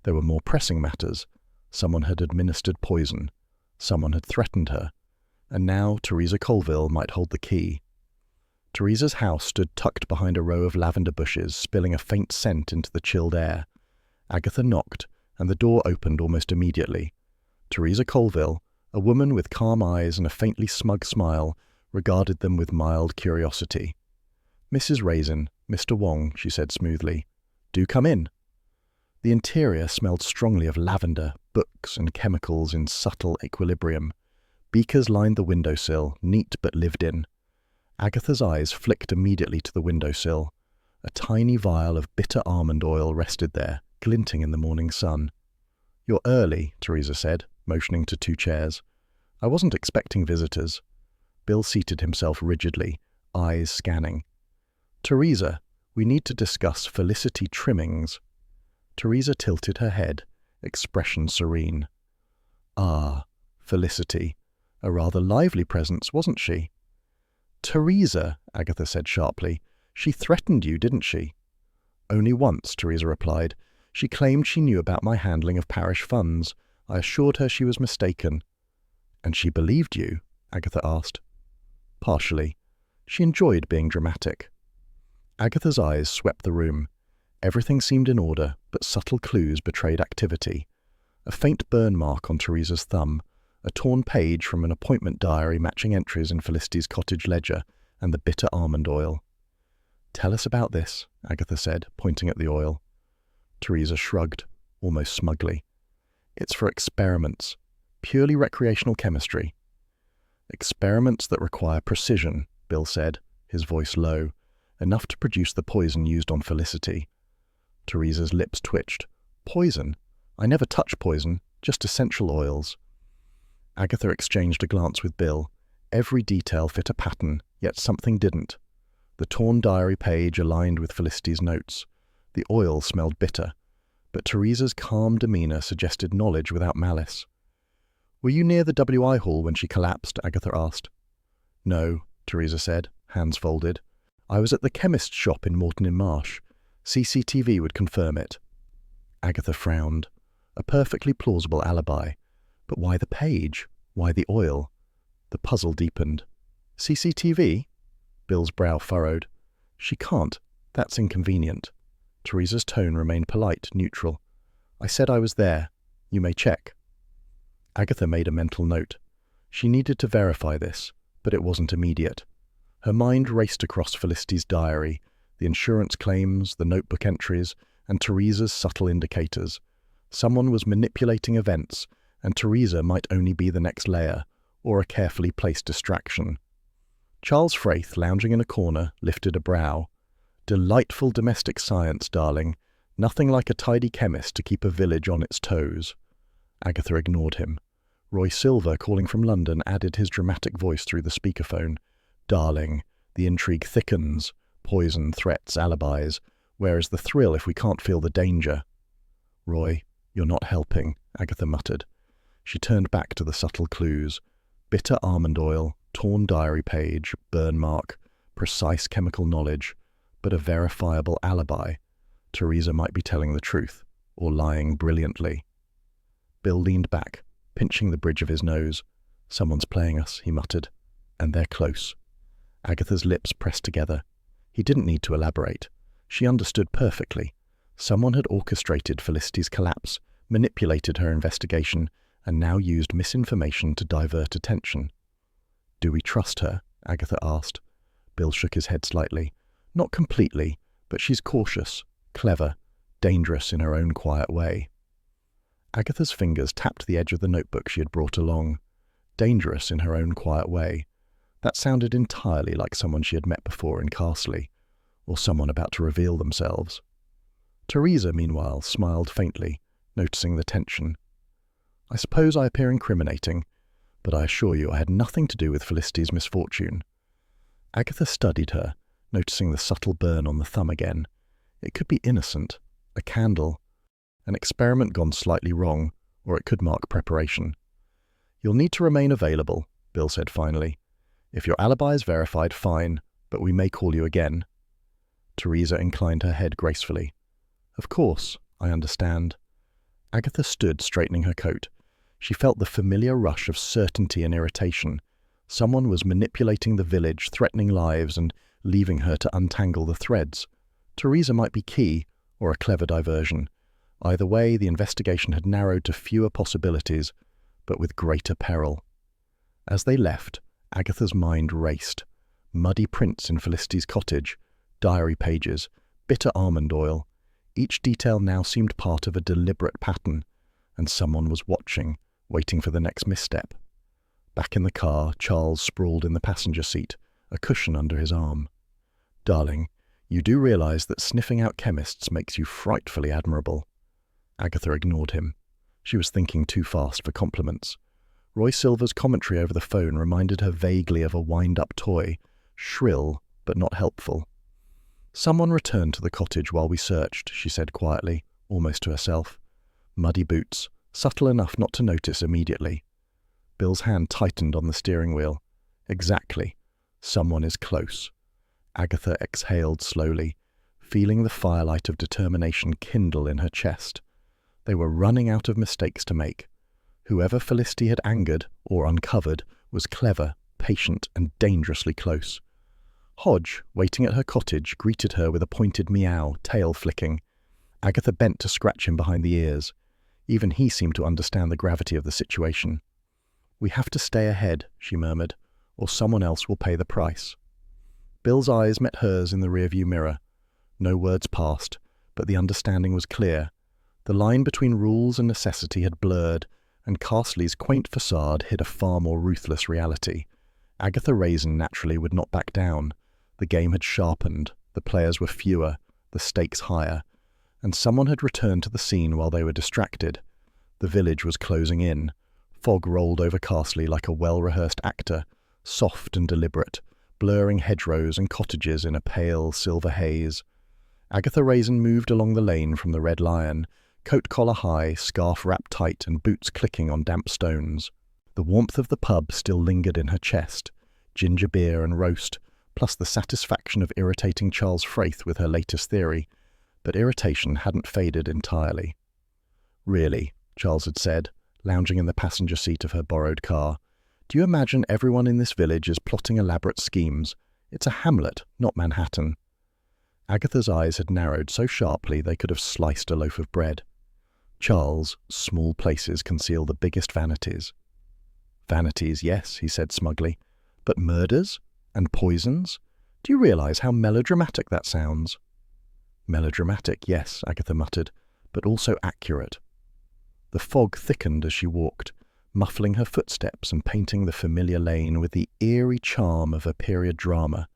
There were more pressing matters. Someone had administered poison. Someone had threatened her. And now Teresa Colville might hold the key. Teresa's house stood tucked behind a row of lavender bushes, spilling a faint scent into the chilled air. Agatha knocked, and the door opened almost immediately. Teresa Colville, a woman with calm eyes and a faintly smug smile, regarded them with mild curiosity. "Mrs. Raisin, Mr. Wong," she said smoothly. "Do come in." The interior smelled strongly of lavender, books, and chemicals in subtle equilibrium. Beakers lined the windowsill, neat but lived in. Agatha's eyes flicked immediately to the windowsill. A tiny vial of bitter almond oil rested there, glinting in the morning sun. "You're early," Teresa said, motioning to 2 chairs. "I wasn't expecting visitors." Bill seated himself rigidly, eyes scanning. "Teresa, we need to discuss Felicity trimmings." Teresa tilted her head, expression serene. "Ah, Felicity. A rather lively presence, wasn't she?" "Teresa," Agatha said sharply, "she threatened you, didn't she?" "Only once," Teresa replied. "She claimed she knew about my handling of parish funds. I assured her she was mistaken." "And she believed you?" Agatha asked. "Partially. She enjoyed being dramatic." Agatha's eyes swept the room. Everything seemed in order, but subtle clues betrayed activity. A faint burn mark on Teresa's thumb, a torn page from an appointment diary matching entries in Felicity's cottage ledger, and the bitter almond oil. "Tell us about this," Agatha said, pointing at the oil. Teresa shrugged, almost smugly. "It's for experiments, purely recreational chemistry." "Experiments that require precision," Bill said, his voice low, "enough to produce the poison used on Felicity." Teresa's lips twitched. "Poison? I never touch poison, just essential oils." Agatha exchanged a glance with Bill. Every detail fit a pattern, yet something didn't. The torn diary page aligned with Felicity's notes. The oil smelled bitter, but Teresa's calm demeanor suggested knowledge without malice. "Were you near the WI hall when she collapsed?" Agatha asked. "No," Teresa said, hands folded. "I was at the chemist's shop in Moreton-in-Marsh. CCTV would confirm it." Agatha frowned. A perfectly plausible alibi. But why the page? Why the oil? The puzzle deepened. CCTV? Bill's brow furrowed. She can't. That's inconvenient. Teresa's tone remained polite, neutral. I said I was there. You may check. Agatha made a mental note. She needed to verify this, but it wasn't immediate. Her mind raced across Felicity's diary, the insurance claims, the notebook entries, and Teresa's subtle indicators. Someone was manipulating events, and Teresa might only be the next layer, or a carefully placed distraction. Charles Fraith, lounging in a corner, lifted a brow. Delightful domestic science, darling. Nothing like a tidy chemist to keep a village on its toes. Agatha ignored him. Roy Silver, calling from London, added his dramatic voice through the speakerphone. Darling, the intrigue thickens. Poison, threats, alibis. Where is the thrill if we can't feel the danger? Roy, you're not helping, Agatha muttered. She turned back to the subtle clues. Bitter almond oil, torn diary page, burn mark, precise chemical knowledge, but a verifiable alibi. Teresa might be telling the truth, or lying brilliantly. Bill leaned back, pinching the bridge of his nose. Someone's playing us, he muttered, and they're close. Agatha's lips pressed together. He didn't need to elaborate. She understood perfectly. Someone had orchestrated Felicity's collapse, manipulated her investigation, and now used misinformation to divert attention. Do we trust her? Agatha asked. Bill shook his head slightly. Not completely, but she's cautious, clever, dangerous in her own quiet way. Agatha's fingers tapped the edge of the notebook she had brought along. Dangerous in her own quiet way. That sounded entirely like someone she had met before in Carsley, or someone about to reveal themselves. Teresa, meanwhile, smiled faintly, noticing the tension. I suppose I appear incriminating, but I assure you I had nothing to do with Felicity's misfortune. Agatha studied her, noticing the subtle burn on the thumb again. It could be innocent, a candle, an experiment gone slightly wrong, or it could mark preparation. You'll need to remain available, Bill said finally. If your alibi is verified, fine, but we may call you again. Teresa inclined her head gracefully. Of course, I understand. Agatha stood, straightening her coat. She felt the familiar rush of certainty and irritation. Someone was manipulating the village, threatening lives, and leaving her to untangle the threads. Teresa might be key, or a clever diversion. Either way, the investigation had narrowed to fewer possibilities, but with greater peril. As they left, Agatha's mind raced. Muddy prints in Felicity's cottage, diary pages, bitter almond oil. Each detail now seemed part of a deliberate pattern, and someone was watching, waiting for the next misstep. Back in the car, Charles sprawled in the passenger seat, a cushion under his arm. Darling, you do realize that sniffing out chemists makes you frightfully admirable. Agatha ignored him. She was thinking too fast for compliments. Roy Silver's commentary over the phone reminded her vaguely of a wind-up toy, shrill but not helpful. Someone returned to the cottage while we searched, she said quietly, almost to herself. Muddy boots, subtle enough not to notice immediately. Bill's hand tightened on the steering wheel. Exactly. Someone is close. Agatha exhaled slowly, feeling the firelight of determination kindle in her chest. They were running out of mistakes to make. Whoever Felicity had angered or uncovered was clever, patient, and dangerously close. Hodge, waiting at her cottage, greeted her with a pointed meow, tail flicking. Agatha bent to scratch him behind the ears. Even he seemed to understand the gravity of the situation. We have to stay ahead, she murmured, or someone else will pay the price. Bill's eyes met hers in the rearview mirror. No words passed, but the understanding was clear. The line between rules and necessity had blurred, and Carsley's quaint facade hid a far more ruthless reality. Agatha Raisin naturally would not back down. The game had sharpened, the players were fewer, the stakes higher, and someone had returned to the scene while they were distracted. The village was closing in. Fog rolled over Carsley like a well-rehearsed actor, soft and deliberate, blurring hedgerows and cottages in a pale silver haze. Agatha Raisin moved along the lane from the Red Lion, coat collar high, scarf wrapped tight, and boots clicking on damp stones. The warmth of the pub still lingered in her chest, ginger beer and roast, plus the satisfaction of irritating Charles Fraith with her latest theory, but irritation hadn't faded entirely. Really, Charles had said, lounging in the passenger seat of her borrowed car. "Do you imagine everyone in this village is plotting elaborate schemes? It's a hamlet, not Manhattan." Agatha's eyes had narrowed so sharply they could have sliced a loaf of bread. "Charles, small places conceal the biggest vanities." "Vanities, yes," he said smugly. "But murders? And poisons? Do you realize how melodramatic that sounds?" "Melodramatic, yes," Agatha muttered, "but also accurate." The fog thickened as she walked, muffling her footsteps and painting the familiar lane with the eerie charm of a period drama.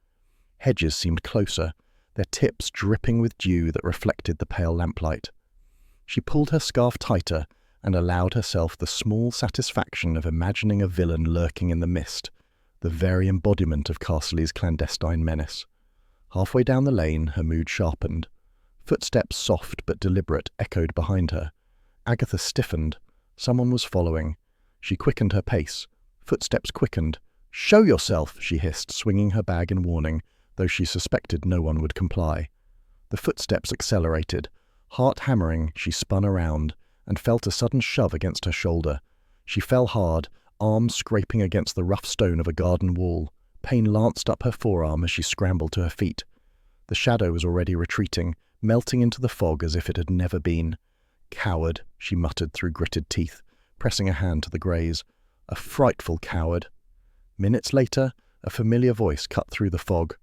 Hedges seemed closer, their tips dripping with dew that reflected the pale lamplight. She pulled her scarf tighter and allowed herself the small satisfaction of imagining a villain lurking in the mist, the very embodiment of Castley's clandestine menace. Halfway down the lane, her mood sharpened. Footsteps, soft but deliberate, echoed behind her. Agatha stiffened. Someone was following. She quickened her pace. Footsteps quickened. "Show yourself!" she hissed, swinging her bag in warning, though she suspected no one would comply. The footsteps accelerated. Heart hammering, she spun around and felt a sudden shove against her shoulder. She fell hard, arms scraping against the rough stone of a garden wall. Pain lanced up her forearm as she scrambled to her feet. The shadow was already retreating, melting into the fog as if it had never been. "Coward," she muttered through gritted teeth, pressing a hand to the graze. "A frightful coward." Minutes later, a familiar voice cut through the fog.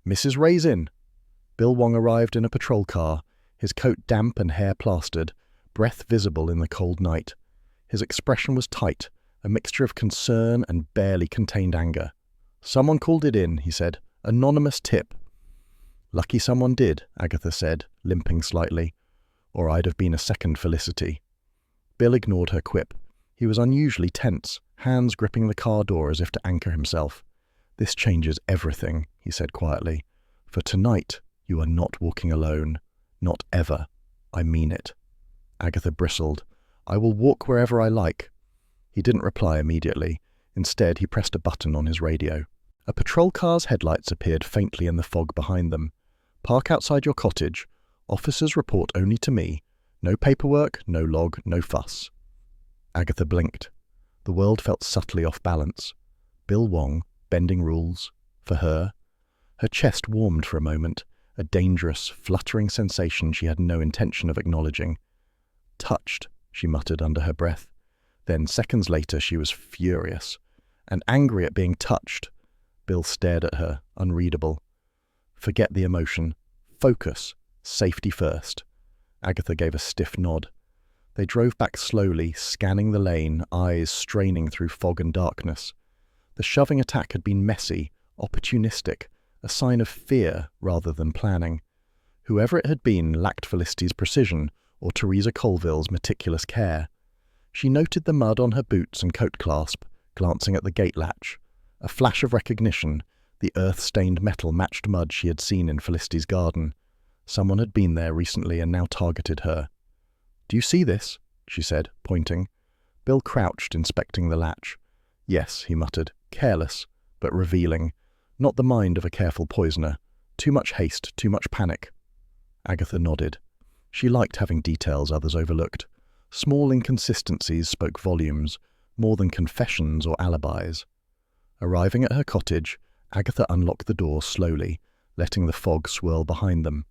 "Mrs. Raisin!" Bill Wong arrived in a patrol car, his coat damp and hair plastered, breath visible in the cold night. His expression was tight, a mixture of concern and barely contained anger. "Someone called it in," he said. "Anonymous tip." "Lucky someone did," Agatha said, limping slightly. "Or I'd have been a second Felicity." Bill ignored her quip. He was unusually tense, hands gripping the car door as if to anchor himself. "This changes everything," he said quietly. "For tonight, you are not walking alone. Not ever. I mean it." Agatha bristled. "I will walk wherever I like." He didn't reply immediately. Instead, he pressed a button on his radio. A patrol car's headlights appeared faintly in the fog behind them. "Park outside your cottage. Officers report only to me. No paperwork, no log, no fuss." Agatha blinked. The world felt subtly off balance. Bill Wong, bending rules. For her. Her chest warmed for a moment, a dangerous, fluttering sensation she had no intention of acknowledging. "Touched," she muttered under her breath. Then, seconds later, she was furious. And angry at being touched. Bill stared at her, unreadable. "Forget the emotion. Focus. Safety first." Agatha gave a stiff nod. They drove back slowly, scanning the lane, eyes straining through fog and darkness. The shoving attack had been messy, opportunistic, a sign of fear rather than planning. Whoever it had been lacked Felicity's precision or Teresa Colville's meticulous care. She noted the mud on her boots and coat clasp, glancing at the gate latch. A flash of recognition. The earth-stained metal matched mud she had seen in Felicity's garden. Someone had been there recently and now targeted her. "Do you see this?" she said, pointing. Bill crouched, inspecting the latch. "Yes," he muttered, careless, but revealing. Not the mind of a careful poisoner. Too much haste, too much panic. Agatha nodded. She liked having details others overlooked. Small inconsistencies spoke volumes, more than confessions or alibis. Arriving at her cottage, Agatha unlocked the door slowly, letting the fog swirl behind them.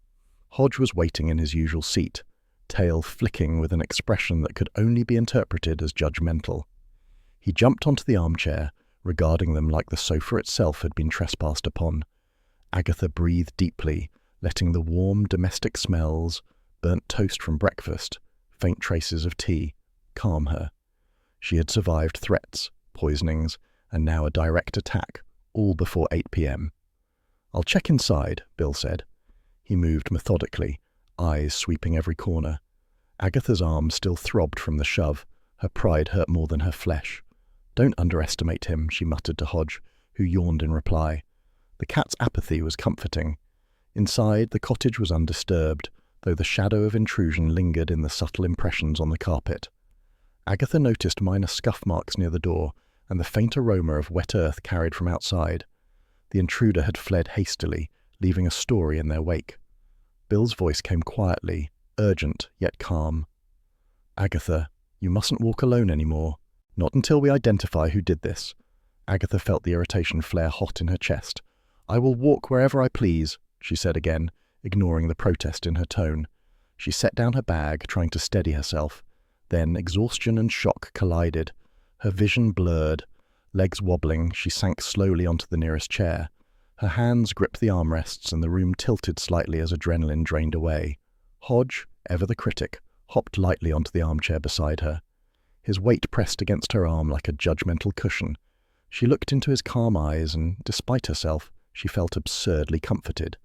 Hodge was waiting in his usual seat, tail flicking with an expression that could only be interpreted as judgmental. He jumped onto the armchair, regarding them like the sofa itself had been trespassed upon. Agatha breathed deeply, letting the warm domestic smells, burnt toast from breakfast, faint traces of tea, calm her. She had survived threats, poisonings, and now a direct attack, all before 8 p.m. "I'll check inside," Bill said. He moved methodically, eyes sweeping every corner. Agatha's arm still throbbed from the shove. Her pride hurt more than her flesh. "Don't underestimate him," she muttered to Hodge, who yawned in reply. The cat's apathy was comforting. Inside, the cottage was undisturbed, though the shadow of intrusion lingered in the subtle impressions on the carpet. Agatha noticed minor scuff marks near the door and the faint aroma of wet earth carried from outside. The intruder had fled hastily, leaving a story in their wake. Bill's voice came quietly, urgent yet calm. "Agatha, You mustn't walk alone anymore. Not until we identify who did this. Agatha felt the irritation flare hot in her chest. I will walk wherever I please, she said again, ignoring the protest in her tone. She set down her bag, trying to steady herself. Then exhaustion and shock collided. Her vision blurred. Legs wobbling, she sank slowly onto the nearest chair. Her hands gripped the armrests and the room tilted slightly as adrenaline drained away. Hodge, ever the critic, hopped lightly onto the armchair beside her. His weight pressed against her arm like a judgmental cushion. She looked into his calm eyes and, despite herself, she felt absurdly comforted.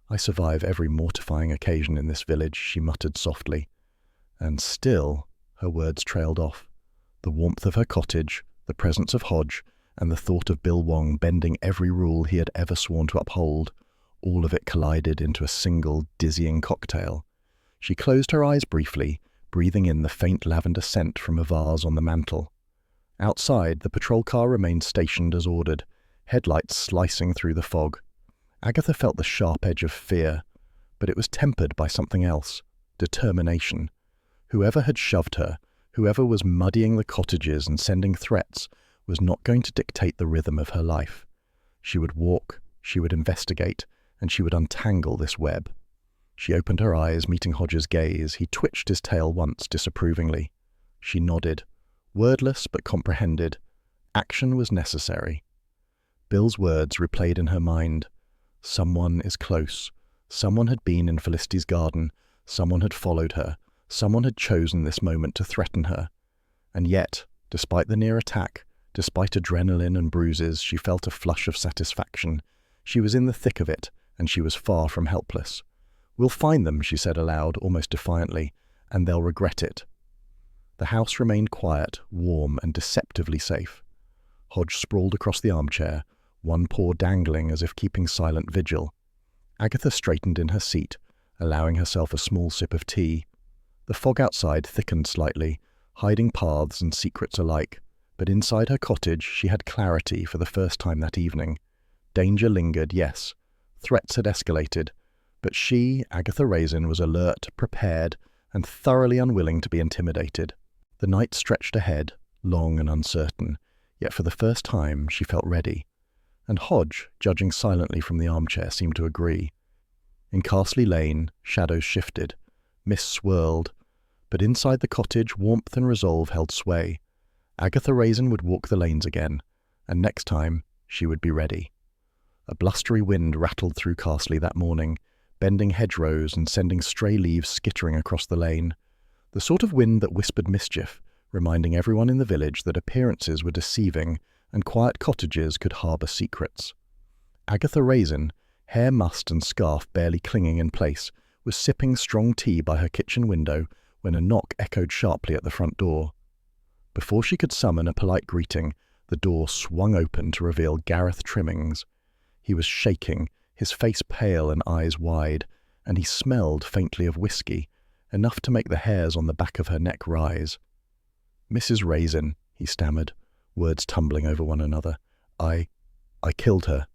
I survive every mortifying occasion in this village, she muttered softly. And still, her words trailed off. The warmth of her cottage, the presence of Hodge, and the thought of Bill Wong bending every rule he had ever sworn to uphold, all of it collided into a single, dizzying cocktail. She closed her eyes briefly, breathing in the faint lavender scent from a vase on the mantel. Outside, the patrol car remained stationed as ordered, headlights slicing through the fog. Agatha felt the sharp edge of fear, but it was tempered by something else, determination. Whoever had shoved her, whoever was muddying the cottages and sending threats, was not going to dictate the rhythm of her life. She would walk, she would investigate, and she would untangle this web. She opened her eyes, meeting Hodge's gaze. He twitched his tail once, disapprovingly. She nodded, wordless but comprehended. Action was necessary. Bill's words replayed in her mind. Someone is close. Someone had been in Felicity's garden. Someone had followed her. Someone had chosen this moment to threaten her. And yet, despite the near attack, despite adrenaline and bruises, she felt a flush of satisfaction. She was in the thick of it, and she was far from helpless. We'll find them, she said aloud, almost defiantly, and they'll regret it. The house remained quiet, warm, and deceptively safe. Hodge sprawled across the armchair, one paw dangling as if keeping silent vigil. Agatha straightened in her seat, allowing herself a small sip of tea. The fog outside thickened slightly, hiding paths and secrets alike, but inside her cottage she had clarity for the first time that evening. Danger lingered, yes. Threats had escalated, but she, Agatha Raisin, was alert, prepared, and thoroughly unwilling to be intimidated. The night stretched ahead, long and uncertain, yet for the first time she felt ready. And Hodge, judging silently from the armchair, seemed to agree. In Carsley Lane, shadows shifted, mist swirled, but inside the cottage warmth and resolve held sway. Agatha Raisin would walk the lanes again, and next time she would be ready. A blustery wind rattled through Carsley that morning, bending hedgerows and sending stray leaves skittering across the lane. The sort of wind that whispered mischief, reminding everyone in the village that appearances were deceiving and quiet cottages could harbour secrets. Agatha Raisin, hair mussed and scarf barely clinging in place, was sipping strong tea by her kitchen window when a knock echoed sharply at the front door. Before she could summon a polite greeting, the door swung open to reveal Gareth Trimmings. He was shaking, his face pale and eyes wide, and he smelled faintly of whiskey, enough to make the hairs on the back of her neck rise. "Mrs. Raisin," he stammered, words tumbling over one another. I killed her."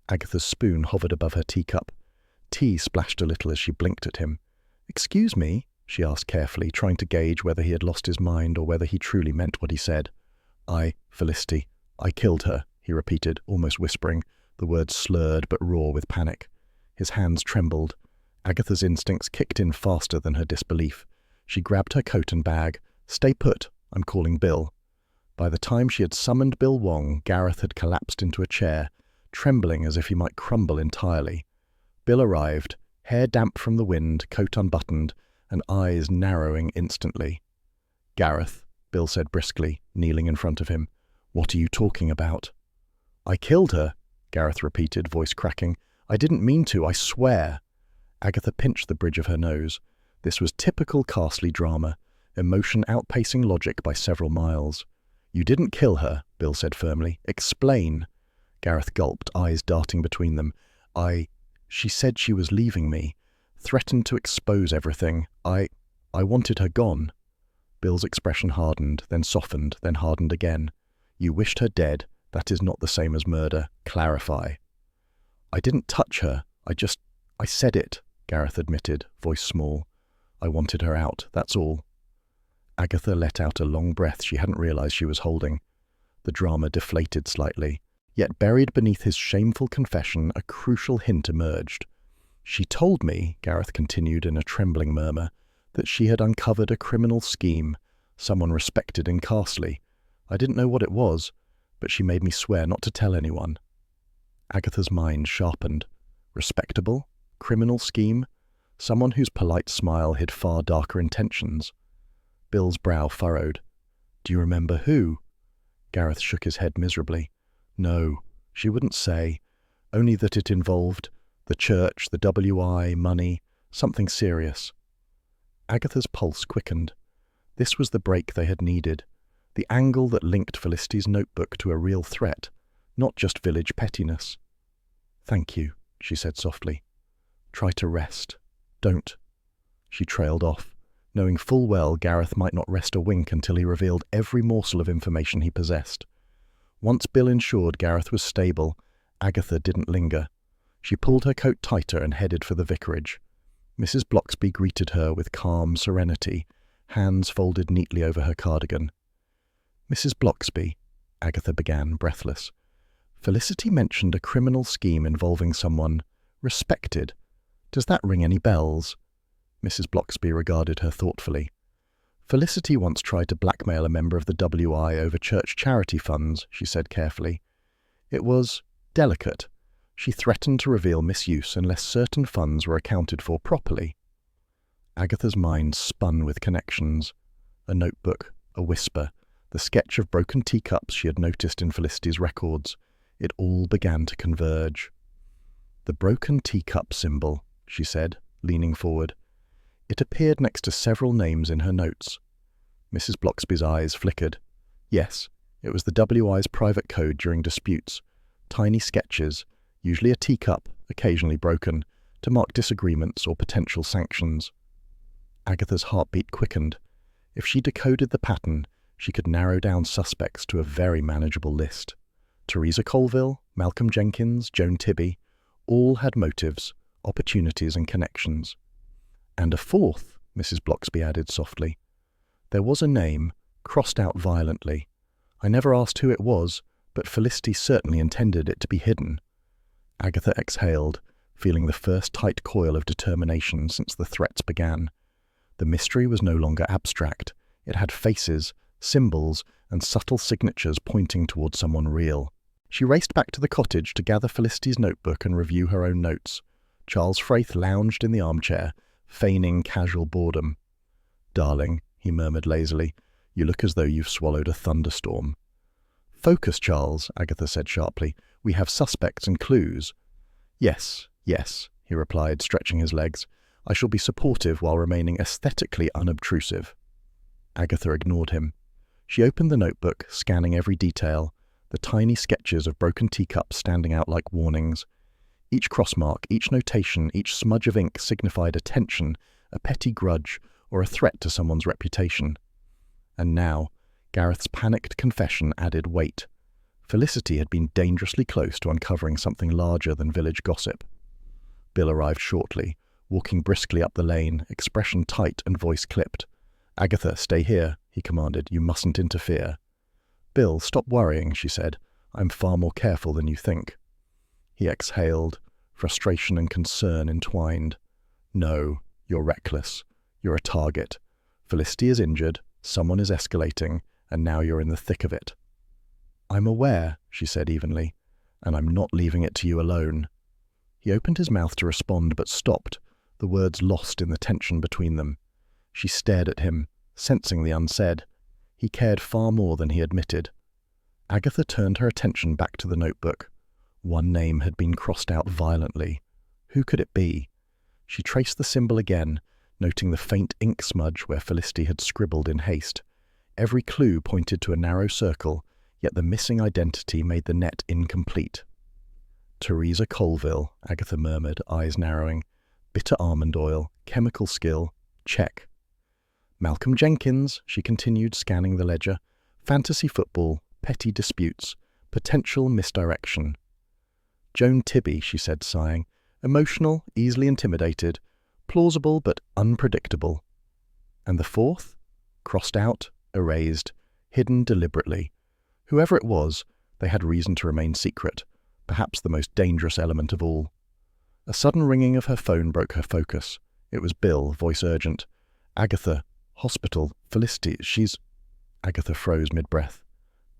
Agatha's spoon hovered above her teacup. Tea splashed a little as she blinked at him. "Excuse me?" she asked carefully, trying to gauge whether he had lost his mind or whether he truly meant what he said. Felicity, I killed her," he repeated, almost whispering, the words slurred but raw with panic. His hands trembled. Agatha's instincts kicked in faster than her disbelief. She grabbed her coat and bag. "Stay put, I'm calling Bill." By the time she had summoned Bill Wong, Gareth had collapsed into a chair, trembling as if he might crumble entirely. Bill arrived, hair damp from the wind, coat unbuttoned, and eyes narrowing instantly. "Gareth," Bill said briskly, kneeling in front of him, "what are you talking about?" "I killed her," Gareth repeated, voice cracking. "I didn't mean to, I swear." Agatha pinched the bridge of her nose. This was typical Carsley drama, emotion outpacing logic by several miles. "You didn't kill her," Bill said firmly. "Explain." Gareth gulped, eyes darting between them. She said she was leaving me. Threatened to expose everything. I wanted her gone." Bill's expression hardened, then softened, then hardened again. "You wished her dead. That is not the same as murder. Clarify." "I didn't touch her. I said it," Gareth admitted, voice small. "I wanted her out, that's all." Agatha let out a long breath she hadn't realized she was holding. The drama deflated slightly. Yet buried beneath his shameful confession, a crucial hint emerged. "She told me," Gareth continued in a trembling murmur, "that she had uncovered a criminal scheme, someone respected in Carsley. I didn't know what it was, but she made me swear not to tell anyone." Agatha's mind sharpened. Respectable? Criminal scheme? Someone whose polite smile hid far darker intentions. Bill's brow furrowed. "Do you remember who?" Gareth shook his head miserably. "No, she wouldn't say. Only that it involved the church, the WI, money, something serious." Agatha's pulse quickened. This was the break they had needed. The angle that linked Felicity's notebook to a real threat, not just village pettiness. "Thank you," she said softly. "Try to rest. Don't." She trailed off, knowing full well Gareth might not rest a wink until he revealed every morsel of information he possessed. Once Bill ensured Gareth was stable, Agatha didn't linger. She pulled her coat tighter and headed for the vicarage. Mrs. Blocksby greeted her with calm serenity, hands folded neatly over her cardigan. "Mrs. Blocksby," Agatha began, breathless, "Felicity mentioned a criminal scheme involving someone respected. Does that ring any bells?" Mrs. Blocksby regarded her thoughtfully. "Felicity once tried to blackmail a member of the WI over church charity funds," she said carefully. "It was delicate. She threatened to reveal misuse unless certain funds were accounted for properly." Agatha's mind spun with connections. A notebook, a whisper, the sketch of broken teacups she had noticed in Felicity's records. It all began to converge. "The broken teacup symbol," she said, leaning forward. It appeared next to several names in her notes. Mrs. Blocksby's eyes flickered. Yes, it was the WI's private code during disputes. Tiny sketches, usually a teacup, occasionally broken, to mark disagreements or potential sanctions. Agatha's heartbeat quickened. If she decoded the pattern, she could narrow down suspects to a very manageable list. Teresa Colville, Malcolm Jenkins, Joan Tibby, all had motives, opportunities and connections. "And a fourth," Mrs. Blocksby added softly. "There was a name, crossed out violently. I never asked who it was, but Felicity certainly intended it to be hidden." Agatha exhaled, feeling the first tight coil of determination since the threats began. The mystery was no longer abstract. It had faces, symbols, and subtle signatures pointing toward someone real. She raced back to the cottage to gather Felicity's notebook and review her own notes. Charles Fraith lounged in the armchair, feigning casual boredom. "Darling," he murmured lazily, "you look as though you've swallowed a thunderstorm." "Focus, Charles," Agatha said sharply. "We have suspects and clues." Yes, he replied, stretching his legs. "I shall be supportive while remaining aesthetically unobtrusive." Agatha ignored him. She opened the notebook, scanning every detail, the tiny sketches of broken teacups standing out like warnings. Each crossmark, each notation, each smudge of ink signified a tension, a petty grudge, or a threat to someone's reputation. And now, Gareth's panicked confession added weight. Felicity had been dangerously close to uncovering something larger than village gossip. Bill arrived shortly, walking briskly up the lane, expression tight and voice clipped. "Agatha, stay here," he commanded. "You mustn't interfere." "Bill, stop worrying," she said. "I'm far more careful than you think." He exhaled, frustration and concern entwined. "No, you're reckless. You're a target. Felicity is injured, someone is escalating, and now you're in the thick of it." "I'm aware," she said evenly, "and I'm not leaving it to you alone." He opened his mouth to respond, but stopped, the words lost in the tension between them. She stared at him, sensing the unsaid. He cared far more than he admitted. Agatha turned her attention back to the notebook. One name had been crossed out violently. Who could it be? She traced the symbol again, noting the faint ink smudge where Felicity had scribbled in haste. Every clue pointed to a narrow circle, yet the missing identity made the net incomplete. "Teresa Colville," Agatha murmured, eyes narrowing. "Bitter almond oil, chemical skill, check." "Malcolm Jenkins," she continued, scanning the ledger. "Fantasy football, petty disputes, potential misdirection." "Joan Tibby," she said, sighing. "Emotional, easily intimidated, plausible but unpredictable." "And the fourth?" crossed out, erased, hidden deliberately. Whoever it was, they had reason to remain secret, perhaps the most dangerous element of all. A sudden ringing of her phone broke her focus. It was Bill, voice urgent. "Agatha, hospital, Felicity, she's—" Agatha froze mid-breath.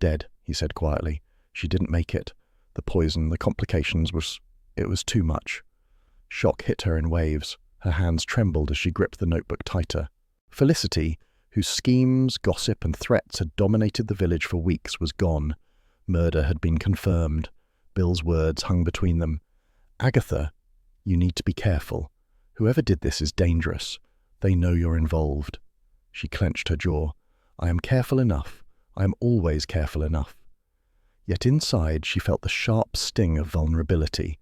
"Dead," he said quietly. "She didn't make it. The poison, the complications it was too much." Shock hit her in waves. Her hands trembled as she gripped the notebook tighter. Felicity, whose schemes, gossip, and threats had dominated the village for weeks, was gone. Murder had been confirmed. Bill's words hung between them. "Agatha, you need to be careful. Whoever did this is dangerous. They know you're involved." She clenched her jaw. "I am careful enough. I am always careful enough." Yet inside she felt the sharp sting of vulnerability,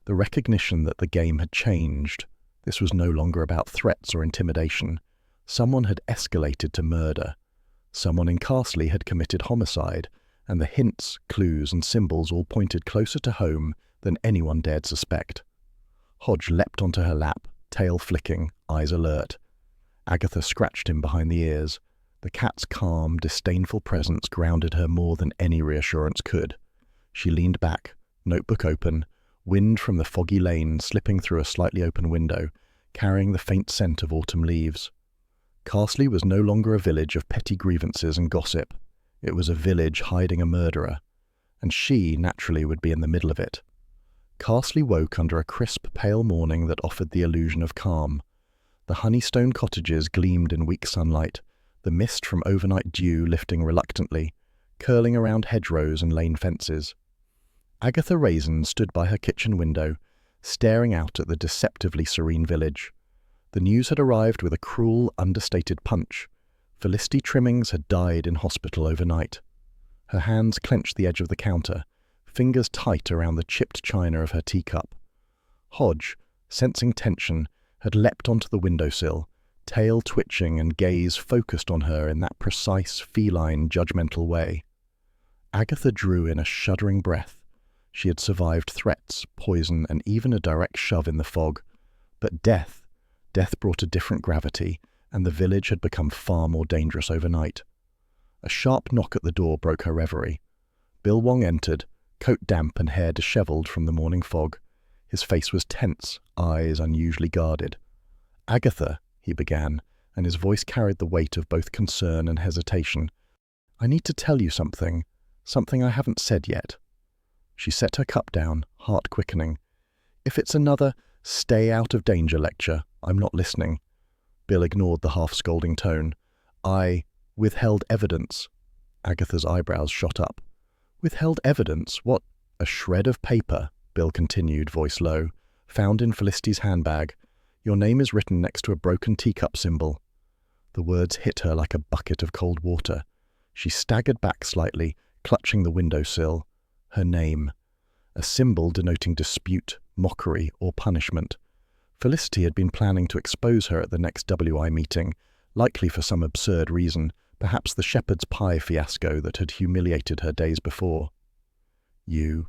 the recognition that the game had changed. This was no longer about threats or intimidation. Someone had escalated to murder. Someone in Carsley had committed homicide, and the hints, clues, and symbols all pointed closer to home than anyone dared suspect. Hodge leapt onto her lap, tail flicking, eyes alert. Agatha scratched him behind the ears. The cat's calm, disdainful presence grounded her more than any reassurance could. She leaned back, notebook open, wind from the foggy lane slipping through a slightly open window, carrying the faint scent of autumn leaves. Carsley was no longer a village of petty grievances and gossip. It was a village hiding a murderer, and she, naturally, would be in the middle of it. Carsley woke under a crisp, pale morning that offered the illusion of calm. The Honeystone cottages gleamed in weak sunlight, the mist from overnight dew lifting reluctantly, curling around hedgerows and lane fences. Agatha Raisin stood by her kitchen window, staring out at the deceptively serene village. The news had arrived with a cruel, understated punch. Felicity Trimmings had died in hospital overnight. Her hands clenched the edge of the counter, fingers tight around the chipped china of her teacup. Hodge, sensing tension, had leapt onto the windowsill, tail twitching and gaze focused on her in that precise, feline, judgmental way. Agatha drew in a shuddering breath. She had survived threats, poison, and even a direct shove in the fog. But death brought a different gravity, and the village had become far more dangerous overnight. A sharp knock at the door broke her reverie. Bill Wong entered, coat damp and hair dishevelled from the morning fog. His face was tense, eyes unusually guarded. "Agatha," he began, and his voice carried the weight of both concern and hesitation. "I need to tell you something I haven't said yet." She set her cup down, heart quickening. "If it's another stay out of danger lecture, I'm not listening." Bill ignored the half-scolding tone. "I withheld evidence." Agatha's eyebrows shot up. "Withheld evidence? What? A shred of paper," Bill continued, voice low, "found in Felicity's handbag. Your name is written next to a broken teacup symbol." The words hit her like a bucket of cold water. She staggered back slightly, clutching the windowsill. Her name. A symbol denoting dispute, mockery, or punishment. Felicity had been planning to expose her at the next WI meeting, likely for some absurd reason, perhaps the shepherd's pie fiasco that had humiliated her days before. You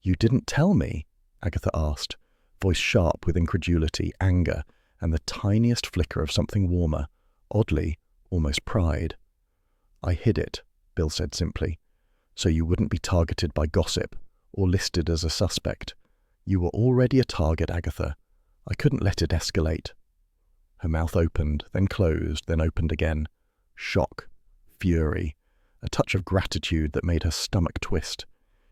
didn't tell me?" Agatha asked, voice sharp with incredulity, anger, and the tiniest flicker of something warmer, oddly, almost pride. "I hid it," Bill said simply, "so you wouldn't be targeted by gossip or listed as a suspect. You were already a target, Agatha. I couldn't let it escalate." Her mouth opened, then closed, then opened again. Shock, fury, a touch of gratitude that made her stomach twist.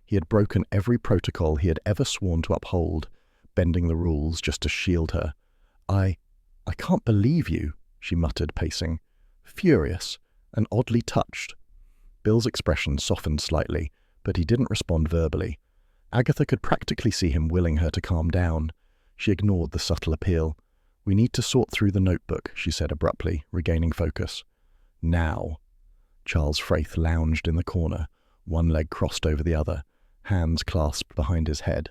He had broken every protocol he had ever sworn to uphold, bending the rules just to shield her. I can't believe you," she muttered, pacing. Furious, and oddly touched. Bill's expression softened slightly, but he didn't respond verbally. Agatha could practically see him willing her to calm down. She ignored the subtle appeal. "We need to sort through the notebook," she said abruptly, regaining focus. "Now." Charles Fraith lounged in the corner, one leg crossed over the other, hands clasped behind his head.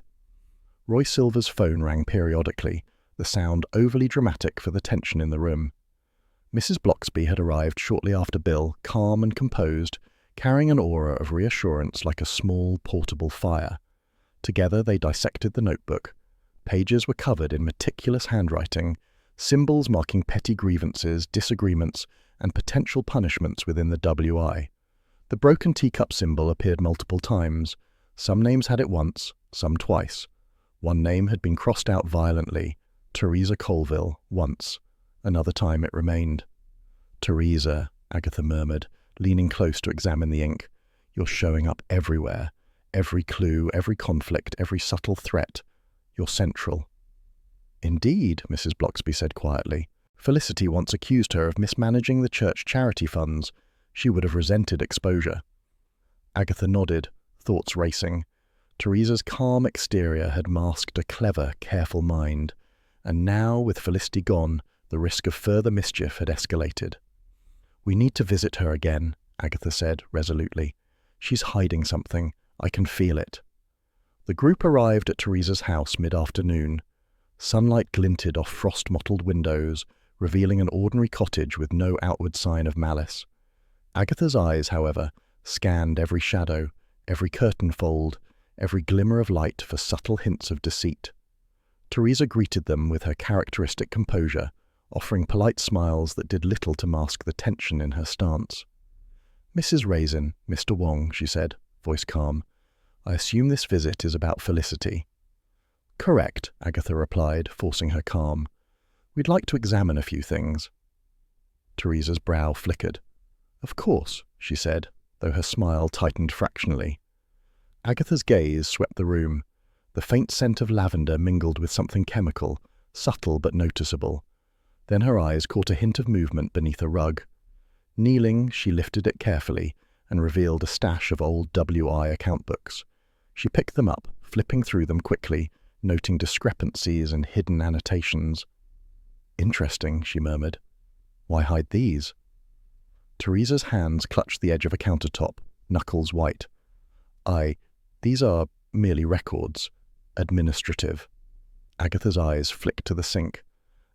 Roy Silver's phone rang periodically, the sound overly dramatic for the tension in the room. Mrs. Bloxby had arrived shortly after Bill, calm and composed, carrying an aura of reassurance like a small, portable fire. Together they dissected the notebook. Pages were covered in meticulous handwriting, symbols marking petty grievances, disagreements, and potential punishments within the WI. The broken teacup symbol appeared multiple times. Some names had it once, some twice. One name had been crossed out violently, Teresa Colville, once. Another time it remained. "Teresa," Agatha murmured, leaning close to examine the ink. "You're showing up everywhere. Every clue, every conflict, every subtle threat. You're central." "Indeed," Mrs. Bloxby said quietly. "Felicity once accused her of mismanaging the church charity funds. She would have resented exposure." Agatha nodded, thoughts racing. Teresa's calm exterior had masked a clever, careful mind, and now, with Felicity gone, the risk of further mischief had escalated. "We need to visit her again," Agatha said resolutely. "She's hiding something. I can feel it." The group arrived at Teresa's house mid-afternoon. Sunlight glinted off frost-mottled windows, revealing an ordinary cottage with no outward sign of malice. Agatha's eyes, however, scanned every shadow, every curtain fold, every glimmer of light for subtle hints of deceit. Teresa greeted them with her characteristic composure, offering polite smiles that did little to mask the tension in her stance. "Mrs. Raisin, Mr. Wong," she said, voice calm. "I assume this visit is about Felicity." "Correct," Agatha replied, forcing her calm. "We'd like to examine a few things." Teresa's brow flickered. "Of course," she said, though her smile tightened fractionally. Agatha's gaze swept the room. The faint scent of lavender mingled with something chemical, subtle but noticeable. Then her eyes caught a hint of movement beneath a rug. Kneeling, she lifted it carefully and revealed a stash of old WI account books. She picked them up, flipping through them quickly, noting discrepancies and hidden annotations. "Interesting," she murmured. "Why hide these?" Teresa's hands clutched the edge of a countertop, knuckles white. These are merely records. Administrative." Agatha's eyes flicked to the sink.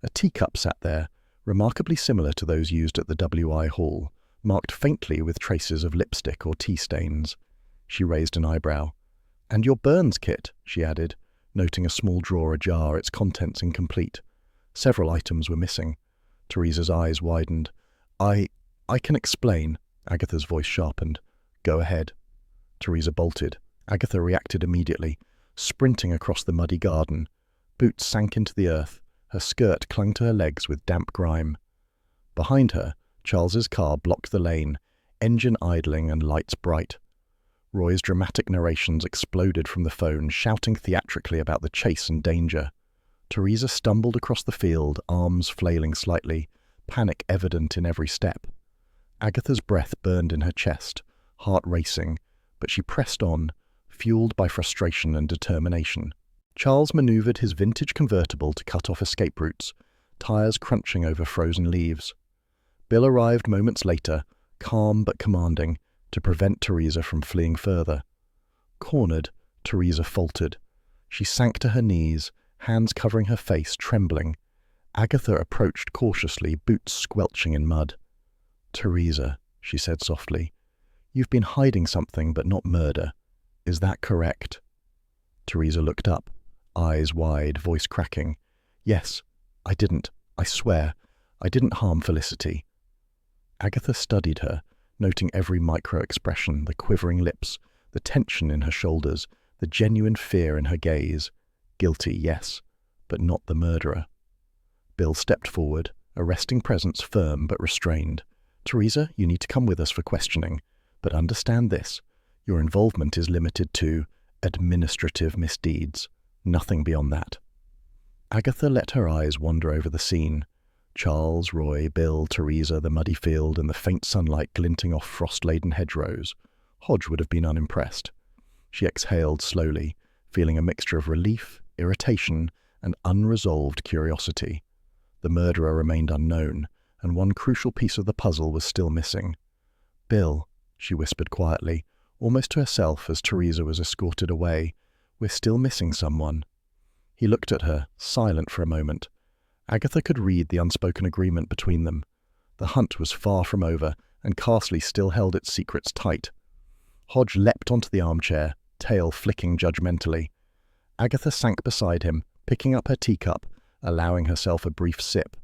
A teacup sat there, remarkably similar to those used at the WI hall, marked faintly with traces of lipstick or tea stains. She raised an eyebrow. "And your Burns kit," she added, noting a small drawer ajar, its contents incomplete. Several items were missing. Teresa's eyes widened. I can explain." Agatha's voice sharpened. "Go ahead." Teresa bolted. Agatha reacted immediately, sprinting across the muddy garden. Boots sank into the earth. Her skirt clung to her legs with damp grime. Behind her, Charles's car blocked the lane, engine idling and lights bright. Roy's dramatic narrations exploded from the phone, shouting theatrically about the chase and danger. Teresa stumbled across the field, arms flailing slightly, panic evident in every step. Agatha's breath burned in her chest, heart racing, but she pressed on, fueled by frustration and determination. Charles maneuvered his vintage convertible to cut off escape routes, tires crunching over frozen leaves. Bill arrived moments later, calm but commanding, to prevent Teresa from fleeing further. Cornered, Teresa faltered. She sank to her knees, hands covering her face, trembling. Agatha approached cautiously, boots squelching in mud. "Teresa," she said softly, "you've been hiding something but not murder. Is that correct?" Teresa looked up, eyes wide, voice cracking. "Yes, I didn't. I swear. I didn't harm Felicity." Agatha studied her, noting every micro-expression, the quivering lips, the tension in her shoulders, the genuine fear in her gaze. Guilty, yes, but not the murderer. Bill stepped forward, a resting presence firm but restrained. "Teresa, you need to come with us for questioning, but understand this. Your involvement is limited to administrative misdeeds, nothing beyond that." Agatha let her eyes wander over the scene. Charles, Roy, Bill, Teresa, the muddy field, and the faint sunlight glinting off frost-laden hedgerows. Hodge would have been unimpressed. She exhaled slowly, feeling a mixture of relief, irritation, and unresolved curiosity. The murderer remained unknown, and one crucial piece of the puzzle was still missing. "Bill," she whispered quietly, almost to herself as Teresa was escorted away, "we're still missing someone." He looked at her, silent for a moment. Agatha could read the unspoken agreement between them. The hunt was far from over, and Carsley still held its secrets tight. Hodge leapt onto the armchair, tail flicking judgmentally. Agatha sank beside him, picking up her teacup, allowing herself a brief sip.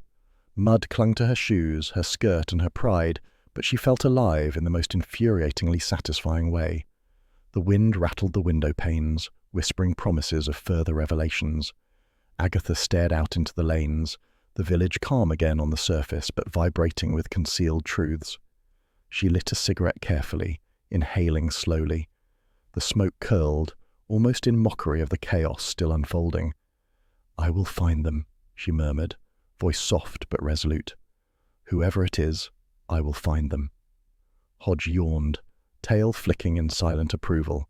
Mud clung to her shoes, her skirt and her pride, but she felt alive in the most infuriatingly satisfying way. The wind rattled the window panes, whispering promises of further revelations. Agatha stared out into the lanes, the village calm again on the surface but vibrating with concealed truths. She lit a cigarette carefully, inhaling slowly. The smoke curled, almost in mockery of the chaos still unfolding. "I will find them," she murmured, voice soft but resolute. "Whoever it is, I will find them." Hodge yawned, tail flicking in silent approval.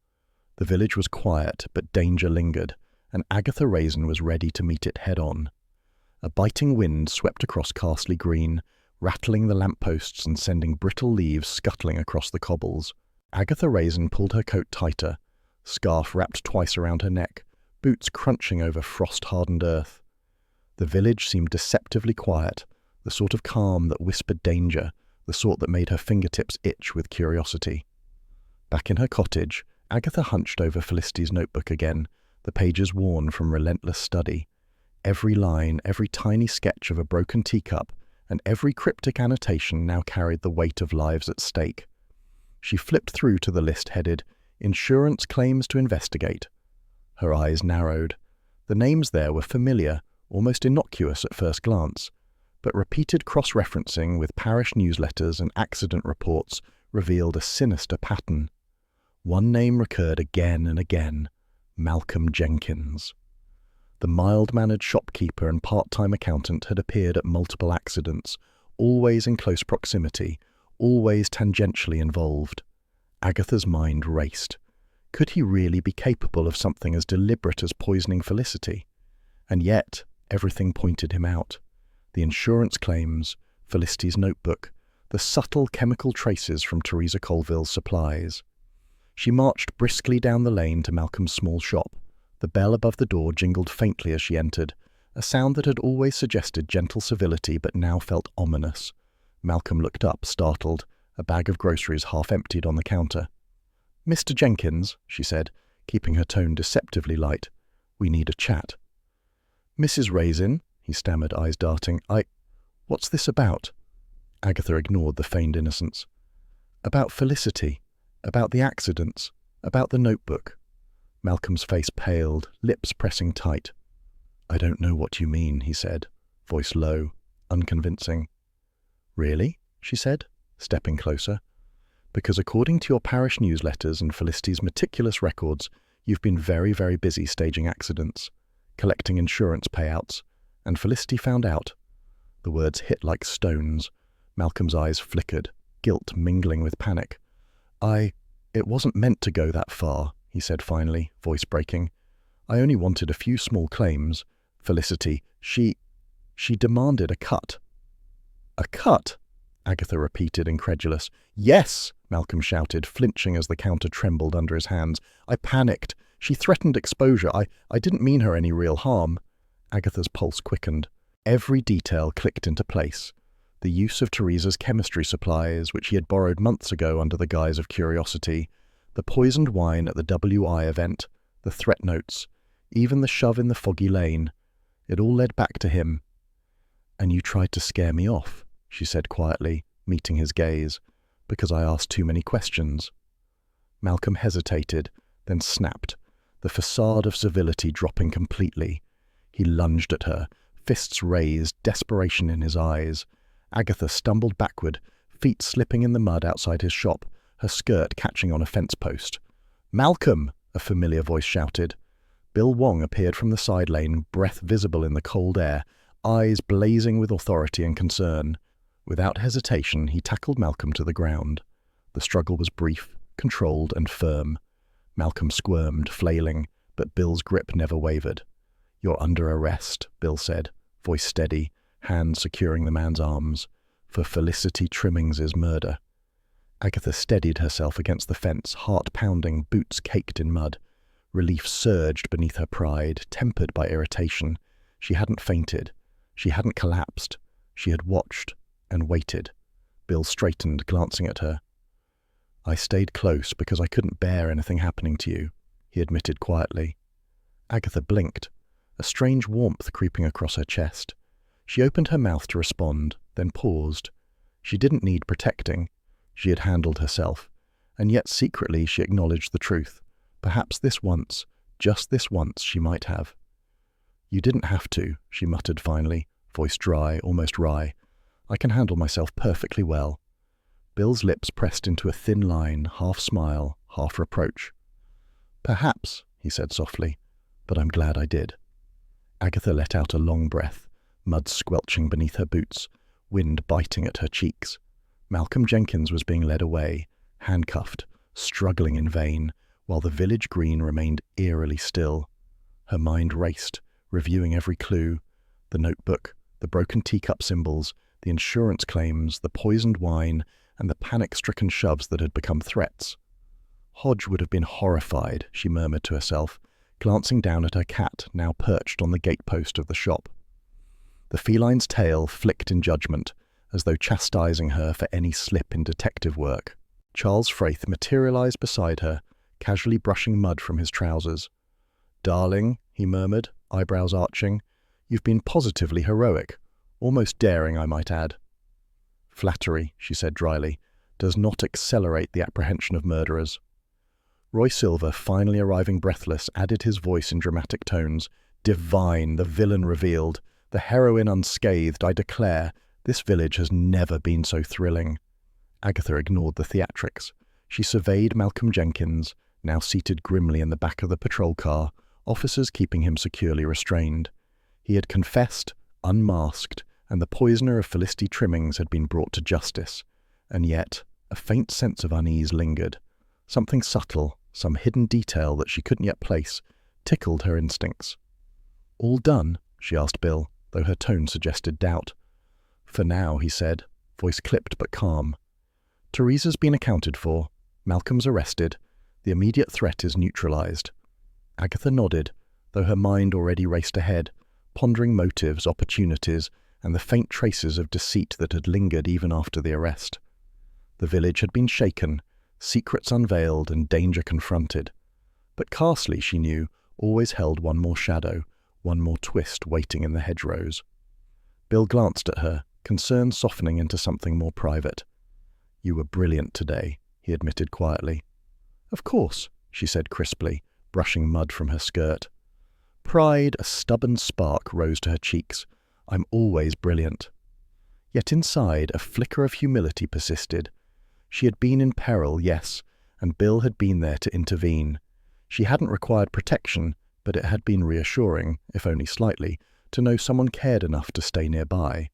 The village was quiet, but danger lingered, and Agatha Raisin was ready to meet it head-on. A biting wind swept across Castley Green, rattling the lampposts and sending brittle leaves scuttling across the cobbles. Agatha Raisin pulled her coat tighter, scarf wrapped twice around her neck, boots crunching over frost-hardened earth. The village seemed deceptively quiet, the sort of calm that whispered danger, the sort that made her fingertips itch with curiosity. Back in her cottage, Agatha hunched over Felicity's notebook again, the pages worn from relentless study. Every line, every tiny sketch of a broken teacup, and every cryptic annotation now carried the weight of lives at stake. She flipped through to the list headed, "Insurance Claims to Investigate." Her eyes narrowed. The names there were familiar, almost innocuous at first glance, but repeated cross-referencing with parish newsletters and accident reports revealed a sinister pattern. One name recurred again and again: Malcolm Jenkins. The mild-mannered shopkeeper and part-time accountant had appeared at multiple accidents, always in close proximity, always tangentially involved. Agatha's mind raced. Could he really be capable of something as deliberate as poisoning Felicity? And yet, everything pointed him out. The insurance claims, Felicity's notebook, the subtle chemical traces from Teresa Colville's supplies. She marched briskly down the lane to Malcolm's small shop. The bell above the door jingled faintly as she entered, a sound that had always suggested gentle civility but now felt ominous. Malcolm looked up, startled, a bag of groceries half emptied on the counter. "Mr. Jenkins," she said, keeping her tone deceptively light, "we need a chat." "Mrs. Raisin," he stammered, eyes darting, What's this about?" Agatha ignored the feigned innocence. "About Felicity, about the accidents, about the notebook." Malcolm's face paled, lips pressing tight. "I don't know what you mean," he said, voice low, unconvincing. "Really?" she said, stepping closer. "Because according to your parish newsletters and Felicity's meticulous records, you've been very, very busy staging accidents, collecting insurance payouts, and Felicity found out." The words hit like stones. Malcolm's eyes flickered, guilt mingling with panic. It wasn't meant to go that far," he said finally, voice breaking. "I only wanted a few small claims. Felicity, she demanded a cut." "A cut?" Agatha repeated, incredulous. "Yes!" Malcolm shouted, flinching as the counter trembled under his hands. "I panicked. She threatened exposure. I didn't mean her any real harm." Agatha's pulse quickened. Every detail clicked into place. The use of Teresa's chemistry supplies, which he had borrowed months ago under the guise of curiosity, the poisoned wine at the WI event, the threat notes, even the shove in the foggy lane. It all led back to him. "And you tried to scare me off," she said quietly, meeting his gaze, "because I asked too many questions." Malcolm hesitated, then snapped, the facade of civility dropping completely. He lunged at her, fists raised, desperation in his eyes. Agatha stumbled backward, feet slipping in the mud outside his shop, her skirt catching on a fence post. "Malcolm!" a familiar voice shouted. Bill Wong appeared from the side lane, breath visible in the cold air, eyes blazing with authority and concern. Without hesitation, he tackled Malcolm to the ground. The struggle was brief, controlled, and firm. Malcolm squirmed, flailing, but Bill's grip never wavered. "You're under arrest," Bill said, voice steady, hand securing the man's arms, "for Felicity Trimmings' murder." Agatha steadied herself against the fence, heart pounding, boots caked in mud. Relief surged beneath her pride, tempered by irritation. She hadn't fainted. She hadn't collapsed. She had watched and waited. Bill straightened, glancing at her. "I stayed close because I couldn't bear anything happening to you," he admitted quietly. Agatha blinked, a strange warmth creeping across her chest. She opened her mouth to respond, then paused. She didn't need protecting. She had handled herself, and yet secretly she acknowledged the truth. Perhaps this once, just this once, she might have. "You didn't have to," she muttered finally, voice dry, almost wry. "I can handle myself perfectly well." Bill's lips pressed into a thin line, half smile, half reproach. "Perhaps," he said softly, "but I'm glad I did." Agatha let out a long breath, mud squelching beneath her boots, wind biting at her cheeks. Malcolm Jenkins was being led away, handcuffed, struggling in vain, while the village green remained eerily still. Her mind raced, reviewing every clue: the notebook, the broken teacup symbols, the insurance claims, the poisoned wine, and the panic-stricken shoves that had become threats. Hodge would have been horrified, she murmured to herself, glancing down at her cat, now perched on the gatepost of the shop. The feline's tail flicked in judgment, as though chastising her for any slip in detective work. Charles Fraith materialized beside her, casually brushing mud from his trousers. "Darling," he murmured, eyebrows arching, "you've been positively heroic, almost daring, I might add." "Flattery," she said dryly, "does not accelerate the apprehension of murderers." Roy Silver, finally arriving breathless, added his voice in dramatic tones. "Divine, the villain revealed, the heroine unscathed, I declare, this village has never been so thrilling." Agatha ignored the theatrics. She surveyed Malcolm Jenkins, now seated grimly in the back of the patrol car, officers keeping him securely restrained. He had confessed, unmasked, and the poisoner of Felicity Trimmings had been brought to justice. And yet, a faint sense of unease lingered. Something subtle, some hidden detail that she couldn't yet place, tickled her instincts. "All done?" she asked Bill, though her tone suggested doubt. "For now," he said, voice clipped but calm. "Teresa's been accounted for. Malcolm's arrested. The immediate threat is neutralized." Agatha nodded, though her mind already raced ahead, pondering motives, opportunities, and the faint traces of deceit that had lingered even after the arrest. The village had been shaken, secrets unveiled, and danger confronted. But Carsley, she knew, always held one more shadow, one more twist waiting in the hedgerows. Bill glanced at her, concern softening into something more private. "You were brilliant today," he admitted quietly. "Of course," she said crisply, brushing mud from her skirt. Pride, a stubborn spark, rose to her cheeks. "I'm always brilliant." Yet inside, a flicker of humility persisted. She had been in peril, yes, and Bill had been there to intervene. She hadn't required protection, but it had been reassuring, if only slightly, to know someone cared enough to stay nearby.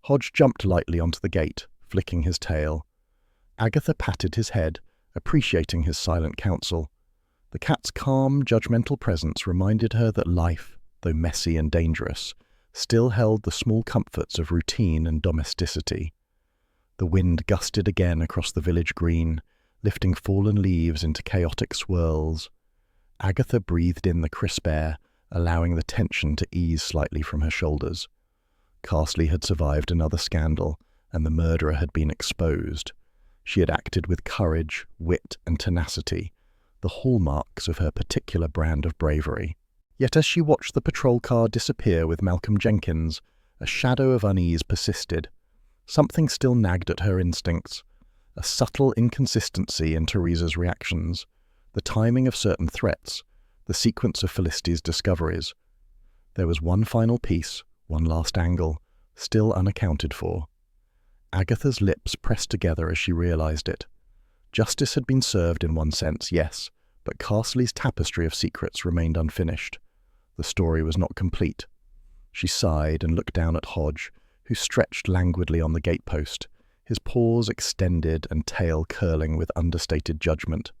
Hodge jumped lightly onto the gate, flicking his tail. Agatha patted his head, appreciating his silent counsel. The cat's calm, judgmental presence reminded her that life, though messy and dangerous, still held the small comforts of routine and domesticity. The wind gusted again across the village green, lifting fallen leaves into chaotic swirls. Agatha breathed in the crisp air, allowing the tension to ease slightly from her shoulders. Carsley had survived another scandal, and the murderer had been exposed. She had acted with courage, wit, and tenacity, the hallmarks of her particular brand of bravery. Yet as she watched the patrol car disappear with Malcolm Jenkins, a shadow of unease persisted. Something still nagged at her instincts, a subtle inconsistency in Teresa's reactions, the timing of certain threats, the sequence of Felicity's discoveries. There was one final piece, one last angle, still unaccounted for. Agatha's lips pressed together as she realized it. Justice had been served in one sense, yes, but Carsley's tapestry of secrets remained unfinished. The story was not complete. She sighed and looked down at Hodge, who stretched languidly on the gatepost, his paws extended and tail curling with understated judgment.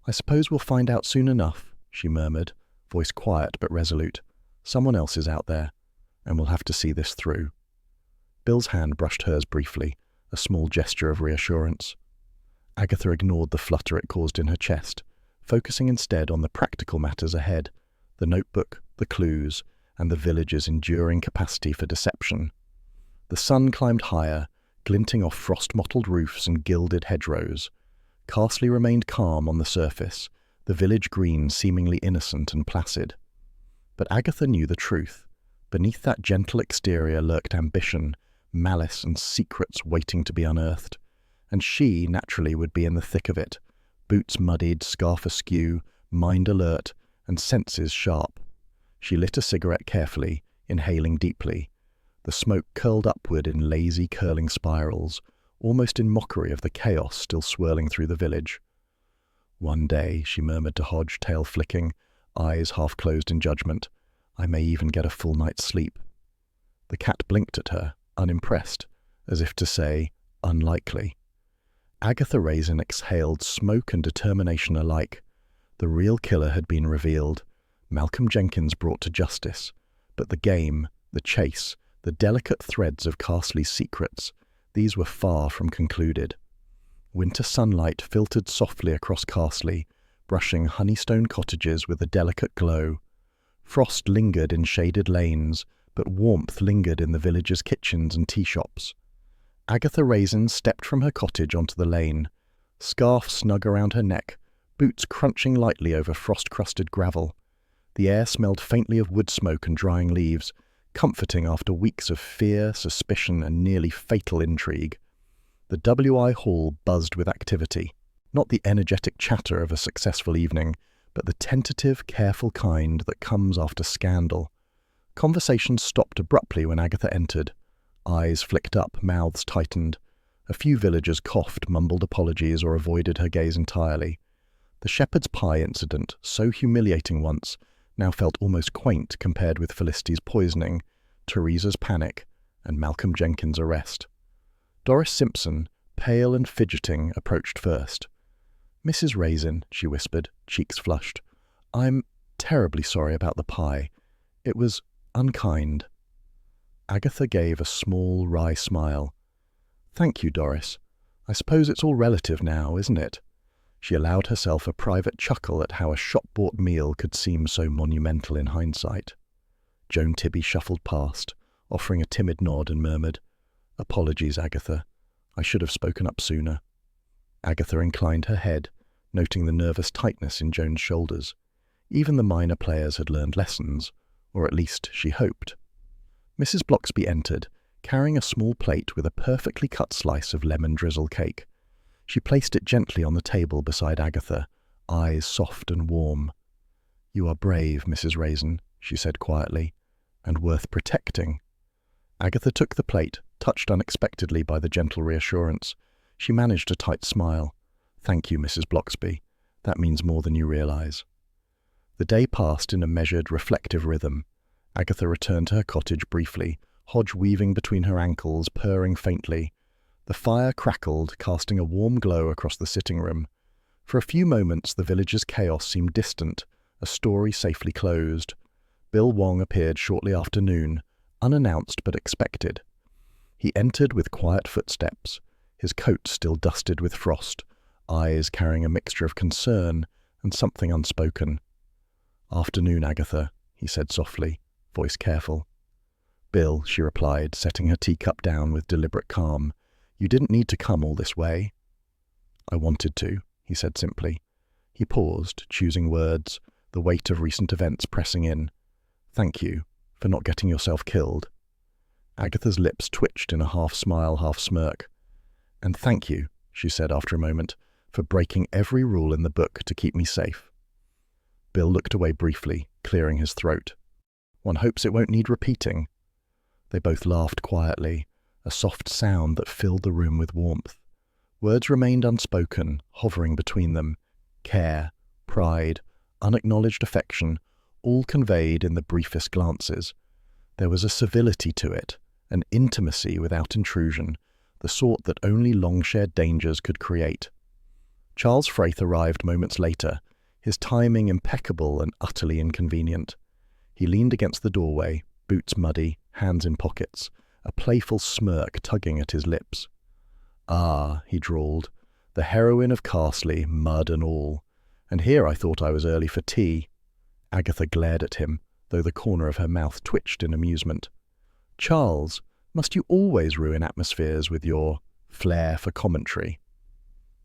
"I suppose we'll find out soon enough," she murmured, voice quiet but resolute. "Someone else is out there, and we'll have to see this through." Bill's hand brushed hers briefly, a small gesture of reassurance. Agatha ignored the flutter it caused in her chest, focusing instead on the practical matters ahead, the notebook, the clues, and the village's enduring capacity for deception. The sun climbed higher, glinting off frost-mottled roofs and gilded hedgerows. Carsley remained calm on the surface, the village green seemingly innocent and placid. But Agatha knew the truth. Beneath that gentle exterior lurked ambition, malice and secrets waiting to be unearthed. And she, naturally, would be in the thick of it, boots muddied, scarf askew, mind alert, and senses sharp. She lit a cigarette carefully, inhaling deeply. The smoke curled upward in lazy, curling spirals, almost in mockery of the chaos still swirling through the village. "One day," she murmured to Hodge, tail flicking, eyes half closed in judgment, "I may even get a full night's sleep." The cat blinked at her, unimpressed, as if to say, unlikely. Agatha Raisin exhaled smoke and determination alike. The real killer had been revealed, Malcolm Jenkins brought to justice, but the game, the chase, the delicate threads of Carsley's secrets, these were far from concluded. Winter sunlight filtered softly across Carsley, brushing honeystone cottages with a delicate glow. Frost lingered in shaded lanes, but warmth lingered in the village's kitchens and tea shops. Agatha Raisin stepped from her cottage onto the lane, scarf snug around her neck, boots crunching lightly over frost-crusted gravel. The air smelled faintly of wood smoke and drying leaves, comforting after weeks of fear, suspicion, and nearly fatal intrigue. The WI hall buzzed with activity, not the energetic chatter of a successful evening, but the tentative, careful kind that comes after scandal. Conversation stopped abruptly when Agatha entered. Eyes flicked up, mouths tightened. A few villagers coughed, mumbled apologies, or avoided her gaze entirely. The shepherd's pie incident, so humiliating once, now felt almost quaint compared with Felicity's poisoning, Teresa's panic, and Malcolm Jenkins' arrest. Doris Simpson, pale and fidgeting, approached first. "Mrs. Raisin," she whispered, cheeks flushed, "I'm terribly sorry about the pie. It was unkind." Agatha gave a small, wry smile. "Thank you, Doris. I suppose it's all relative now, isn't it?" She allowed herself a private chuckle at how a shop-bought meal could seem so monumental in hindsight. Joan Tibby shuffled past, offering a timid nod, and murmured, "Apologies, Agatha. I should have spoken up sooner." Agatha inclined her head, noting the nervous tightness in Joan's shoulders. Even the minor players had learned lessons, or at least she hoped. Mrs. Bloxby entered, carrying a small plate with a perfectly cut slice of lemon drizzle cake. She placed it gently on the table beside Agatha, eyes soft and warm. "You are brave, Mrs. Raisin," she said quietly, "and worth protecting." Agatha took the plate, touched unexpectedly by the gentle reassurance. She managed a tight smile. "Thank you, Mrs. Bloxby. That means more than you realize." The day passed in a measured, reflective rhythm. Agatha returned to her cottage briefly, Hodge weaving between her ankles, purring faintly. The fire crackled, casting a warm glow across the sitting room. For a few moments the village's chaos seemed distant, a story safely closed. Bill Wong appeared shortly after noon, unannounced but expected. He entered with quiet footsteps, his coat still dusted with frost, eyes carrying a mixture of concern and something unspoken. "Afternoon, Agatha," he said softly, voice careful. "Bill," she replied, setting her teacup down with deliberate calm, "you didn't need to come all this way." "I wanted to," he said simply. He paused, choosing words, the weight of recent events pressing in. "Thank you for not getting yourself killed." Agatha's lips twitched in a half-smile, half-smirk. "And thank you," she said after a moment, "for breaking every rule in the book to keep me safe." Bill looked away briefly, clearing his throat. "One hopes it won't need repeating." They both laughed quietly, a soft sound that filled the room with warmth. Words remained unspoken, hovering between them. Care, pride, unacknowledged affection, all conveyed in the briefest glances. There was a civility to it, an intimacy without intrusion, the sort that only long-shared dangers could create. Charles Fraith arrived moments later, his timing impeccable and utterly inconvenient. He leaned against the doorway, boots muddy, hands in pockets, a playful smirk tugging at his lips. "Ah," he drawled, "the heroine of Carsley, mud and all. And here I thought I was early for tea." Agatha glared at him, though the corner of her mouth twitched in amusement. "Charles, must you always ruin atmospheres with your flair for commentary?"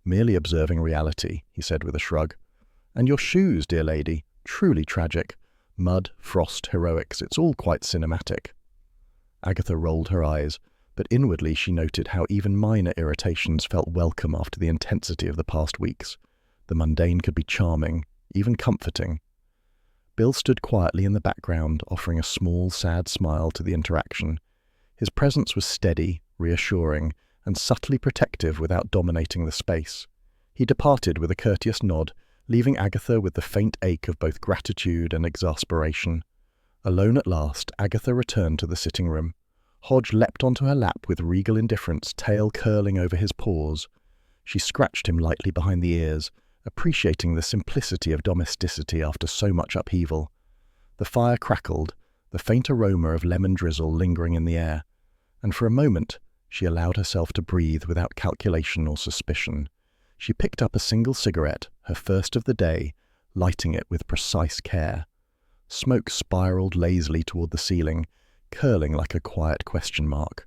"Merely observing reality," he said with a shrug. "And your shoes, dear lady, truly tragic. Mud, frost, heroics, it's all quite cinematic. Agatha rolled her eyes, but inwardly she noted how even minor irritations felt welcome after the intensity of the past weeks. The mundane could be charming, even comforting. Bill stood quietly in the background, offering a small, sad smile to the interaction. His presence was steady, reassuring, and subtly protective without dominating the space. He departed with a courteous nod, leaving Agatha with the faint ache of both gratitude and exasperation. Alone at last, Agatha returned to the sitting room. Hodge leapt onto her lap with regal indifference, tail curling over his paws. She scratched him lightly behind the ears, appreciating the simplicity of domesticity after so much upheaval. The fire crackled, the faint aroma of lemon drizzle lingering in the air, and for a moment she allowed herself to breathe without calculation or suspicion. She picked up a single cigarette, her first of the day, lighting it with precise care. Smoke spiraled lazily toward the ceiling, curling like a quiet question mark.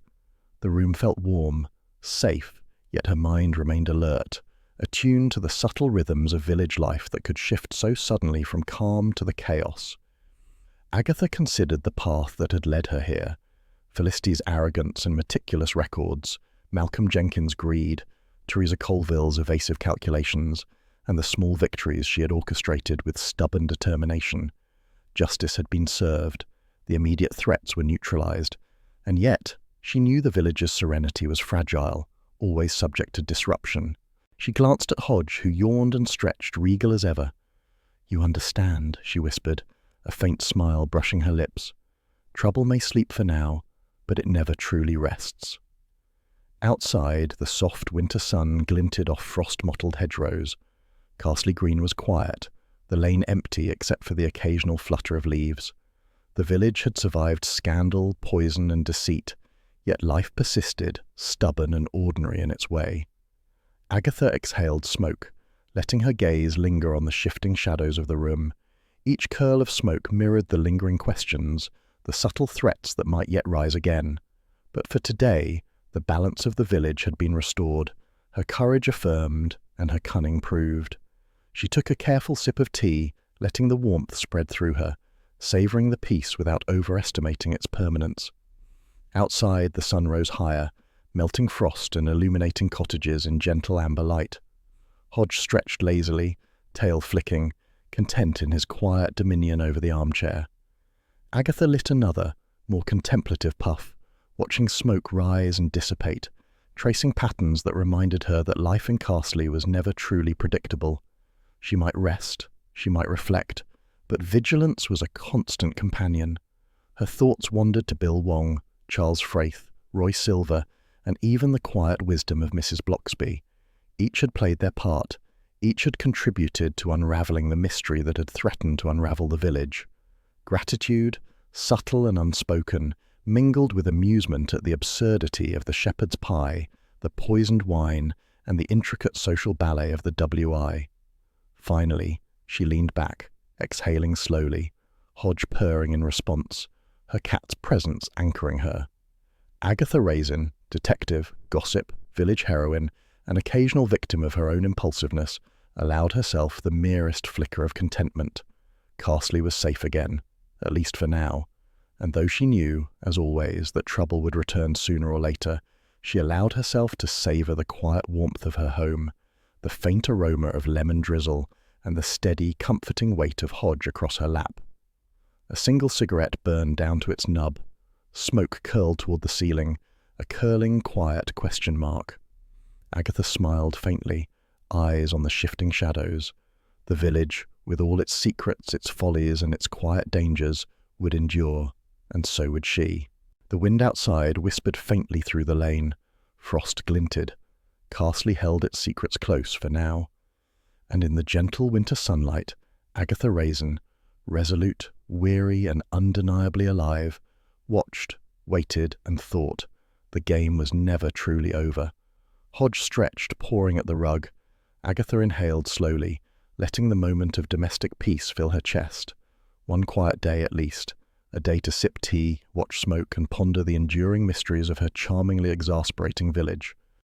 The room felt warm, safe, yet her mind remained alert, attuned to the subtle rhythms of village life that could shift so suddenly from calm to the chaos. Agatha considered the path that had led her here. Felicity's arrogance and meticulous records, Malcolm Jenkins' greed, Teresa Colville's evasive calculations, and the small victories she had orchestrated with stubborn determination. Justice had been served, the immediate threats were neutralized, and yet she knew the village's serenity was fragile, always subject to disruption. She glanced at Hodge, who yawned and stretched, regal as ever. "You understand," she whispered, a faint smile brushing her lips. "Trouble may sleep for now, but it never truly rests." Outside, the soft winter sun glinted off frost-mottled hedgerows. Castley Green was quiet, the lane empty except for the occasional flutter of leaves. The village had survived scandal, poison, and deceit, yet life persisted, stubborn and ordinary in its way. Agatha exhaled smoke, letting her gaze linger on the shifting shadows of the room. Each curl of smoke mirrored the lingering questions, the subtle threats that might yet rise again. But for today, the balance of the village had been restored, her courage affirmed, and her cunning proved. She took a careful sip of tea, letting the warmth spread through her, savouring the peace without overestimating its permanence. Outside, the sun rose higher, melting frost and illuminating cottages in gentle amber light. Hodge stretched lazily, tail flicking, content in his quiet dominion over the armchair. Agatha lit another, more contemplative puff, watching smoke rise and dissipate, tracing patterns that reminded her that life in Castley was never truly predictable. She might rest, she might reflect, but vigilance was a constant companion. Her thoughts wandered to Bill Wong, Charles Fraith, Roy Silver, and even the quiet wisdom of Mrs. Bloxby. Each had played their part, each had contributed to unravelling the mystery that had threatened to unravel the village. Gratitude, subtle and unspoken, mingled with amusement at the absurdity of the shepherd's pie, the poisoned wine, and the intricate social ballet of the W.I. Finally, she leaned back, exhaling slowly, Hodge purring in response, her cat's presence anchoring her. Agatha Raisin, detective, gossip, village heroine, an occasional victim of her own impulsiveness, allowed herself the merest flicker of contentment. Castley was safe again, at least for now, and though she knew, as always, that trouble would return sooner or later, she allowed herself to savour the quiet warmth of her home, the faint aroma of lemon drizzle, and the steady, comforting weight of Hodge across her lap. A single cigarette burned down to its nub. Smoke curled toward the ceiling, a curling, quiet question mark. Agatha smiled faintly, eyes on the shifting shadows. The village, with all its secrets, its follies, and its quiet dangers, would endure, and so would she. The wind outside whispered faintly through the lane. Frost glinted. Castley held its secrets close for now. And in the gentle winter sunlight, Agatha Raisin, resolute, weary, and undeniably alive, watched, waited, and thought. The game was never truly over. Hodge stretched, pawing at the rug. Agatha inhaled slowly, letting the moment of domestic peace fill her chest. One quiet day at least, a day to sip tea, watch smoke, and ponder the enduring mysteries of her charmingly exasperating village.